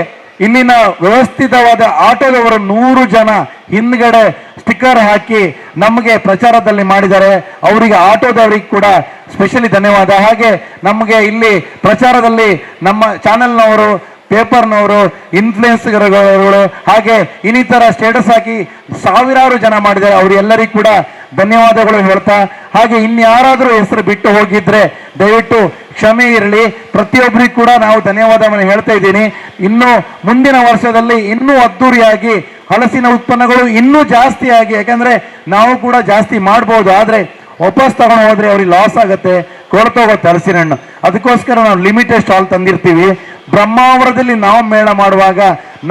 ಇಲ್ಲಿನ ವ್ಯವಸ್ಥಿತವಾದ ಆಟೋದವರು 100 ಜನ ಹಿಂದ್ಗಡೆ ಸ್ಟಿಕ್ಕರ್ ಹಾಕಿ ನಮಗೆ ಪ್ರಚಾರದಲ್ಲಿ ಮಾಡಿದ್ದಾರೆ. ಅವರಿಗೆ ಆಟೋದವರಿಗೆ ಕೂಡ ಸ್ಪೆಷಲಿ ಧನ್ಯವಾದ. ಹಾಗೆ ನಮಗೆ ಇಲ್ಲಿ ಪ್ರಚಾರದಲ್ಲಿ ನಮ್ಮ ಚಾನೆಲ್ನವರು, ಪೇಪರ್ನವರು, ಇನ್ಫ್ಲೂಯೆನ್ಸರ್ಗಳು, ಹಾಗೆ ಇನ್ನಿತರ ಸ್ಟೇಟಸ್ ಹಾಕಿ ಸಾವಿರಾರು ಜನ ಮಾಡಿದ್ದಾರೆ. ಅವರೆಲ್ಲರಿಗೂ ಕೂಡ ಧನ್ಯವಾದಗಳು ಹೇಳ್ತಾ, ಹಾಗೆ ಇನ್ಯಾರಾದರೂ ಹೆಸರು ಬಿಟ್ಟು ಹೋಗಿದ್ರೆ ದಯವಿಟ್ಟು ಕ್ಷಮೆ ಇರಲಿ. ಪ್ರತಿಯೊಬ್ಬರಿಗೂ ಕೂಡ ನಾವು ಧನ್ಯವಾದವನ್ನು ಹೇಳ್ತಾ ಇದ್ದೀನಿ. ಇನ್ನು ಮುಂದಿನ ವರ್ಷದಲ್ಲಿ ಇನ್ನೂ ಅದ್ದೂರಿಯಾಗಿ ಹಲಸಿನ ಉತ್ಪನ್ನಗಳು ಇನ್ನೂ ಜಾಸ್ತಿಯಾಗಿ, ಯಾಕಂದ್ರೆ ನಾವು ಕೂಡ ಜಾಸ್ತಿ ಮಾಡ್ಬೋದು, ಆದರೆ ವಾಪಸ್ ತಗೊಂಡು ಹೋದ್ರೆ ಅವ್ರಿಗೆ ಲಾಸ್ ಆಗುತ್ತೆ, ಕೊಳ್ತೋಗುತ್ತೆ ಹಲಸಿನ ಹಣ್ಣು. ಅದಕ್ಕೋಸ್ಕರ ನಾವು ಲಿಮಿಟೆಡ್ ಸ್ಟಾಲ್ ತಂದಿರ್ತೀವಿ. ಬ್ರಹ್ಮಾವರದಲ್ಲಿ ನಾವು ಮೇಳ ಮಾಡುವಾಗ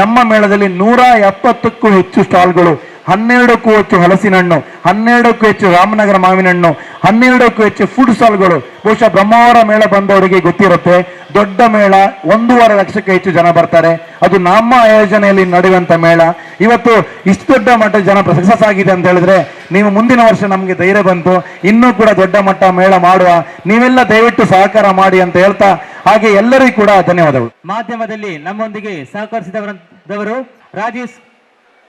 ನಮ್ಮ ಮೇಳದಲ್ಲಿ 170ಕ್ಕೂ ಹೆಚ್ಚು ಸ್ಟಾಲ್ಗಳು, 12ಕ್ಕೂ ಹೆಚ್ಚು ಹಲಸಿನ ಹಣ್ಣು, 12ಕ್ಕೂ ಹೆಚ್ಚು ರಾಮನಗರ ಮಾವಿನ ಹಣ್ಣು, 12ಕ್ಕೂ ಹೆಚ್ಚು ಫುಡ್ ಸ್ಟಾಲ್ಗಳು. ಬಹುಶಃ ಬ್ರಹ್ಮಾವರ ಮೇಳ ಬಂದವರಿಗೆ ಗೊತ್ತಿರುತ್ತೆ, ದೊಡ್ಡ ಮೇಳ, 1.5 ಲಕ್ಷಕ್ಕೆ ಹೆಚ್ಚು ಜನ ಬರ್ತಾರೆ. ಅದು ನಮ್ಮ ಆಯೋಜನೆಯಲ್ಲಿ ನಡೆಯುವಂತ ಮೇಳ. ಇವತ್ತು ಇಷ್ಟು ದೊಡ್ಡ ಮಟ್ಟ ಜನ ಸಕ್ಸಸ್ ಆಗಿದೆ ಅಂತ ಹೇಳಿದ್ರೆ, ನೀವು ಮುಂದಿನ ವರ್ಷ ನಮಗೆ ಧೈರ್ಯ ಬಂತು, ಇನ್ನೂ ಕೂಡ ದೊಡ್ಡ ಮಟ್ಟ ಮೇಳ ಮಾಡುವ, ನೀವೆಲ್ಲ ದಯವಿಟ್ಟು ಸಹಕಾರ ಮಾಡಿ ಅಂತ ಹೇಳ್ತಾ, ಹಾಗೆ ಎಲ್ಲರಿಗೂ ಕೂಡ ಧನ್ಯವಾದಗಳು. ಮಾಧ್ಯಮದಲ್ಲಿ ನಮ್ಮೊಂದಿಗೆ ಸಹಕರಿಸಿದವರು ರಾಜೇಶ್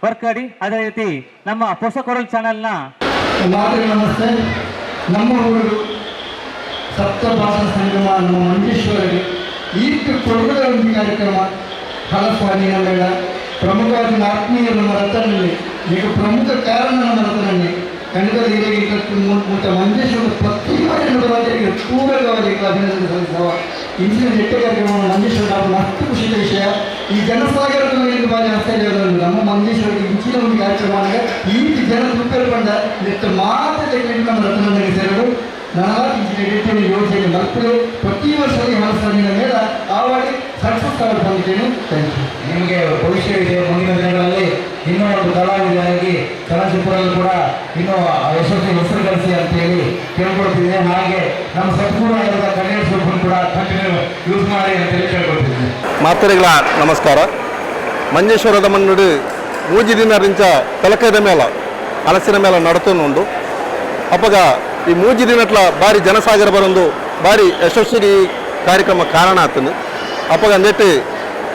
ವರ್ಕಾಡಿ, ಅದೇ ರೀತಿ ನಮ್ಮ ಪೊಸಕೊರಲ್ ಚಾನೆಲ್ನ ನಮಸ್ತೆ. ನಮ್ಮ ಊರು ಸಪ್ತಭಾಷಾ ಸಂಗಮ ನಮ್ಮ ಮಂಜೇಶ್ವರಿಗೆ ಈತ ಕೊಡುಗದ ಒಂದು ಕಾರ್ಯಕ್ರಮ ಹಲಸ್ವಾನಿಯ ಮೇಳ ಪ್ರಮುಖವಾದ ಆತ್ಮೀಯ ನಮ್ಮ ರಥನಲ್ಲಿ ಈಗ ಪ್ರಮುಖ ಕಾರಣ ನಮ್ಮ ರಥನಲ್ಲಿ ಕನ್ನಡ ಹಿರಿಯ ಮತ್ತು ಮಂಜೇಶ್ವರ ಪ್ರತಿಯೊಂದು ಪೂರಕವಾಗಿ ಅಭಿನಂದನೆ ಸಲ್ಲಿಸುವ ಇಂದಿನ ನೆಟ್ಟ ಕಾರ್ಯಕ್ರಮವನ್ನು ಮಂಜೇಶ್ವರ ನಾವು ಅಷ್ಟು ಖುಷಿಯ ವಿಷಯ. ಈ ಜನಸಾಗರದಲ್ಲಿ ಭಾಳ ಆಶ್ಚರ್ಯ ನಮ್ಮ ಮಂಜೇಶ್ವರಿಗೆ ಇಂಚಿನ ಒಂದು ಕಾರ್ಯಕ್ರಮ ಈ ಜನ ತುಪ್ಪಲ್ಕೊಂಡ ನೆಟ್ಟು ಮಾತ್ರ ನಮ್ಮ ರಥನಲ್ಲಿ ಸೇರಲು ನಾನಾ ಇಂಚಿನ ಯೋಜನೆ ಮಕ್ಕಳು ಪ್ರತಿ ವರ್ಷ ಹಲಸಿನ ಮೇಳ ಆವಾಗ ಸಕ್ಸಸ್ ಆಗಿ ಬಂದಿದ್ದೇನೆ. Thank you. ನಿಮಗೆ ಭವಿಷ್ಯ ಇದೆ. ಮುಂದಿನ ದಿನಗಳಲ್ಲಿ ಇನ್ನೂ ಒಂದು ಕಲಾವಿದರಾಗಿ ಚಲನಚಿತ್ರದಲ್ಲಿ ಕೂಡ ಇನ್ನೂ ಯಶಸ್ವಿ ಹೆಸರು ಗಳಿಸಿ ಅಂತೇಳಿ ಕೇಳ್ಕೊಳ್ತಿದ್ದೇನೆ. ಹಾಗೆ ನಮ್ಮ ಸಂಪೂರ್ಣ ಕನ್ನಡ ಸೊಪ್ಪನ್ನು ಕೂಡ ಕಂಟಿನ್ಯೂ ಯೂಸ್ ಮಾಡಿ ಅಂತೇಳಿ ಕೇಳ್ಕೊಳ್ತಿದ್ದೇನೆ. ಮಾತರಿಗಳ ನಮಸ್ಕಾರ. ಮಂಜೇಶ್ವರದ ಮಣ್ಣುಡು ಮೂಜಿ ದಿನರಿಂಚ ತಲಕದ ಮೇಲ ಹಲಸಿನ ಮೇಲ ನಡತುಂಡು ಅಪ್ಪಗ ಈ ಮೂಜಿ ದಿನಟ್ಲ ಬಾರಿ ಜನಸಾಗರ ಬರೊಂದು ಬಾರಿ ಯಶಸ್ವಿ ಕಾರ್ಯಕ್ರಮ ಕಾರಣ ಆತನು ಅಪ್ಪಗ ನೆಟ್ಟು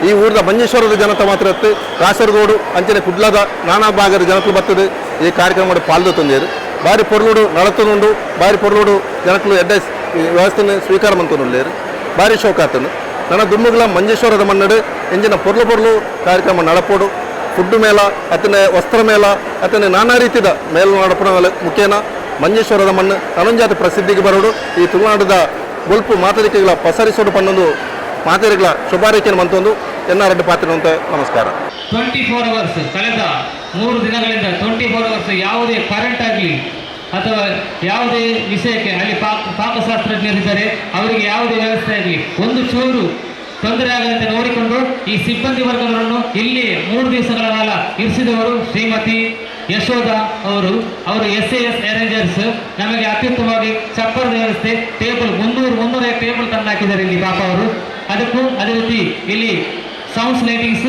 ಈ ಊರದ ಮಂಜೇಶ್ವರದ ಜನತೆ ಮಾತ್ರ ಕಾಸರಗೋಡು ಅಂಚನೆ ಕುಡ್ಲದ ನಾನಾ ಭಾಗದ ಜನಗಳು ಬರ್ತದೆ ಈ ಕಾರ್ಯಕ್ರಮ ಪಾಲ್ದೊಂದೇರು ಬಾರಿ ಪೊರ್ಲುಡು ನಡತುನುಂಡು ಬಾರಿ ಪೊರ್ಲುಡು ಜನಗಳು ಎಡ್ಡ ವ್ಯವಸ್ಥೆನ ಸ್ವೀಕಾರ ಮಂತುನುಲ್ಲೇರು ಬಾರಿ ಶೋಕಾತನು ನನ್ನ ದುಮ್ಮುಗಳ ಮಂಜೇಶ್ವರದ ಮಣ್ಣಡು ಎಂಜಿನ ಪೊರ್ಲು ಕಾರ್ಯಕ್ರಮ ನಡಪೋಡು ಫುಡ್ ಮೇಳ ಅತನ ವಸ್ತ್ರ ಮೇಳ ಅತನ ನಾನಾ ರೀತಿಯ ಮೇಳ ನಡಪಡ ಮುಖ್ಯನ ಮಂಜೇಶ್ವರದ ಮಣ್ಣು ನನೊಂಜಾತಿ ಪ್ರಸಿದ್ಧಿಗೆ ಬರೋಡು ಈ ತುಳುನಾಡದ ಬೊಲ್ಪು ಮಾತರಿಕೆಗಳ ಪಸರಿಸೋಡು ಪನ್ನೊಂದು ಮಾತರಿಗಳ ಶುಭಾರೈಕೆಯನ್ನು ಮಂತೊಂದು ಎನ್ನಾರೆಡ್ಡು ಪಾತ್ರಿನಂತ ನಮಸ್ಕಾರ. 24 ಅವರ್ಸ್ ಕಳೆದ 3 ದಿನಗಳಿಂದ 24 ಅವರ್ಸ್ ಯಾವುದೇ ಕರೆಂಟ್ ಆಗಲಿ ಅಥವಾ ಯಾವುದೇ ವಿಷಯಕ್ಕೆ ಅಲ್ಲಿ ಪಾಕಶಾಸ್ತ್ರಜ್ಞರಿದ್ದಾರೆ ಅವರಿಗೆ ಯಾವುದೇ ವ್ಯವಸ್ಥೆ ಆಗಲಿ ಒಂದು ಚೂರು ತೊಂದರೆ ಆಗದಂತೆ ನೋಡಿಕೊಂಡು ಈ ಸಿಬ್ಬಂದಿ ವರ್ಗಗಳನ್ನು ಇಲ್ಲಿ 3 ದಿವಸಗಳ ಕಾಲ ಇರಿಸಿದವರು ಶ್ರೀಮತಿ ಯಶೋಧ ಅವರು SAS ಅರೇಂಜರ್ಸ್ ನಮಗೆ ಅತ್ಯುತ್ತಮವಾಗಿ ಚಪ್ಪರದ ವ್ಯವಸ್ಥೆ ಟೇಬಲ್ 300 ಟೇಬಲ್ ತಂದು ಹಾಕಿದ್ದಾರೆ ಇಲ್ಲಿ ಪಾಪ ಅವರು. ಅದಕ್ಕೂ ಅದೇ ರೀತಿ ಇಲ್ಲಿ ಸೌಂಡ್ಸ್ ಲೈಟಿಂಗ್ಸ್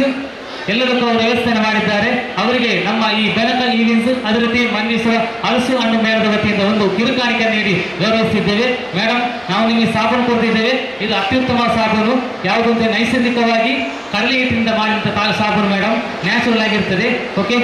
ಎಲ್ಲದಕ್ಕೂ ಅವರು ವ್ಯವಸ್ಥೆಯನ್ನು ಮಾಡಿದ್ದಾರೆ. ಅವರಿಗೆ ನಮ್ಮ ಈ ಬೆನಕಲ್ ಈವೆಂಟ್ಸ್ ಅದೇ ರೀತಿ ಮಂಜೇಶ್ವರ ಹಲಸು ಹಣ್ಣು ಮೇಳದ ವತಿಯಿಂದ ಒಂದು ಕಿರುಕಾಣಿಕೆ ನೀಡಿ ಗೌರವಿಸುತ್ತಿದ್ದೇವೆ. ಮೇಡಮ್, ನಾವು ನಿಮಗೆ ಸಾಬೂನು ಕೊಡ್ತಿದ್ದೇವೆ. ಇದು ಅತ್ಯುತ್ತಮ ಸಾಬೂನು, ಯಾವುದಂತೆ ನೈಸರ್ಗಿಕವಾಗಿ ಕಡಲೆ ಹಿಟ್ಟಿನಿಂದ ಮಾಡಿದಂಥ ಸಾಬೂನು ಮೇಡಮ್, ನ್ಯಾಚುರಲ್ ಆಗಿರ್ತದೆ. ಓಕೆ.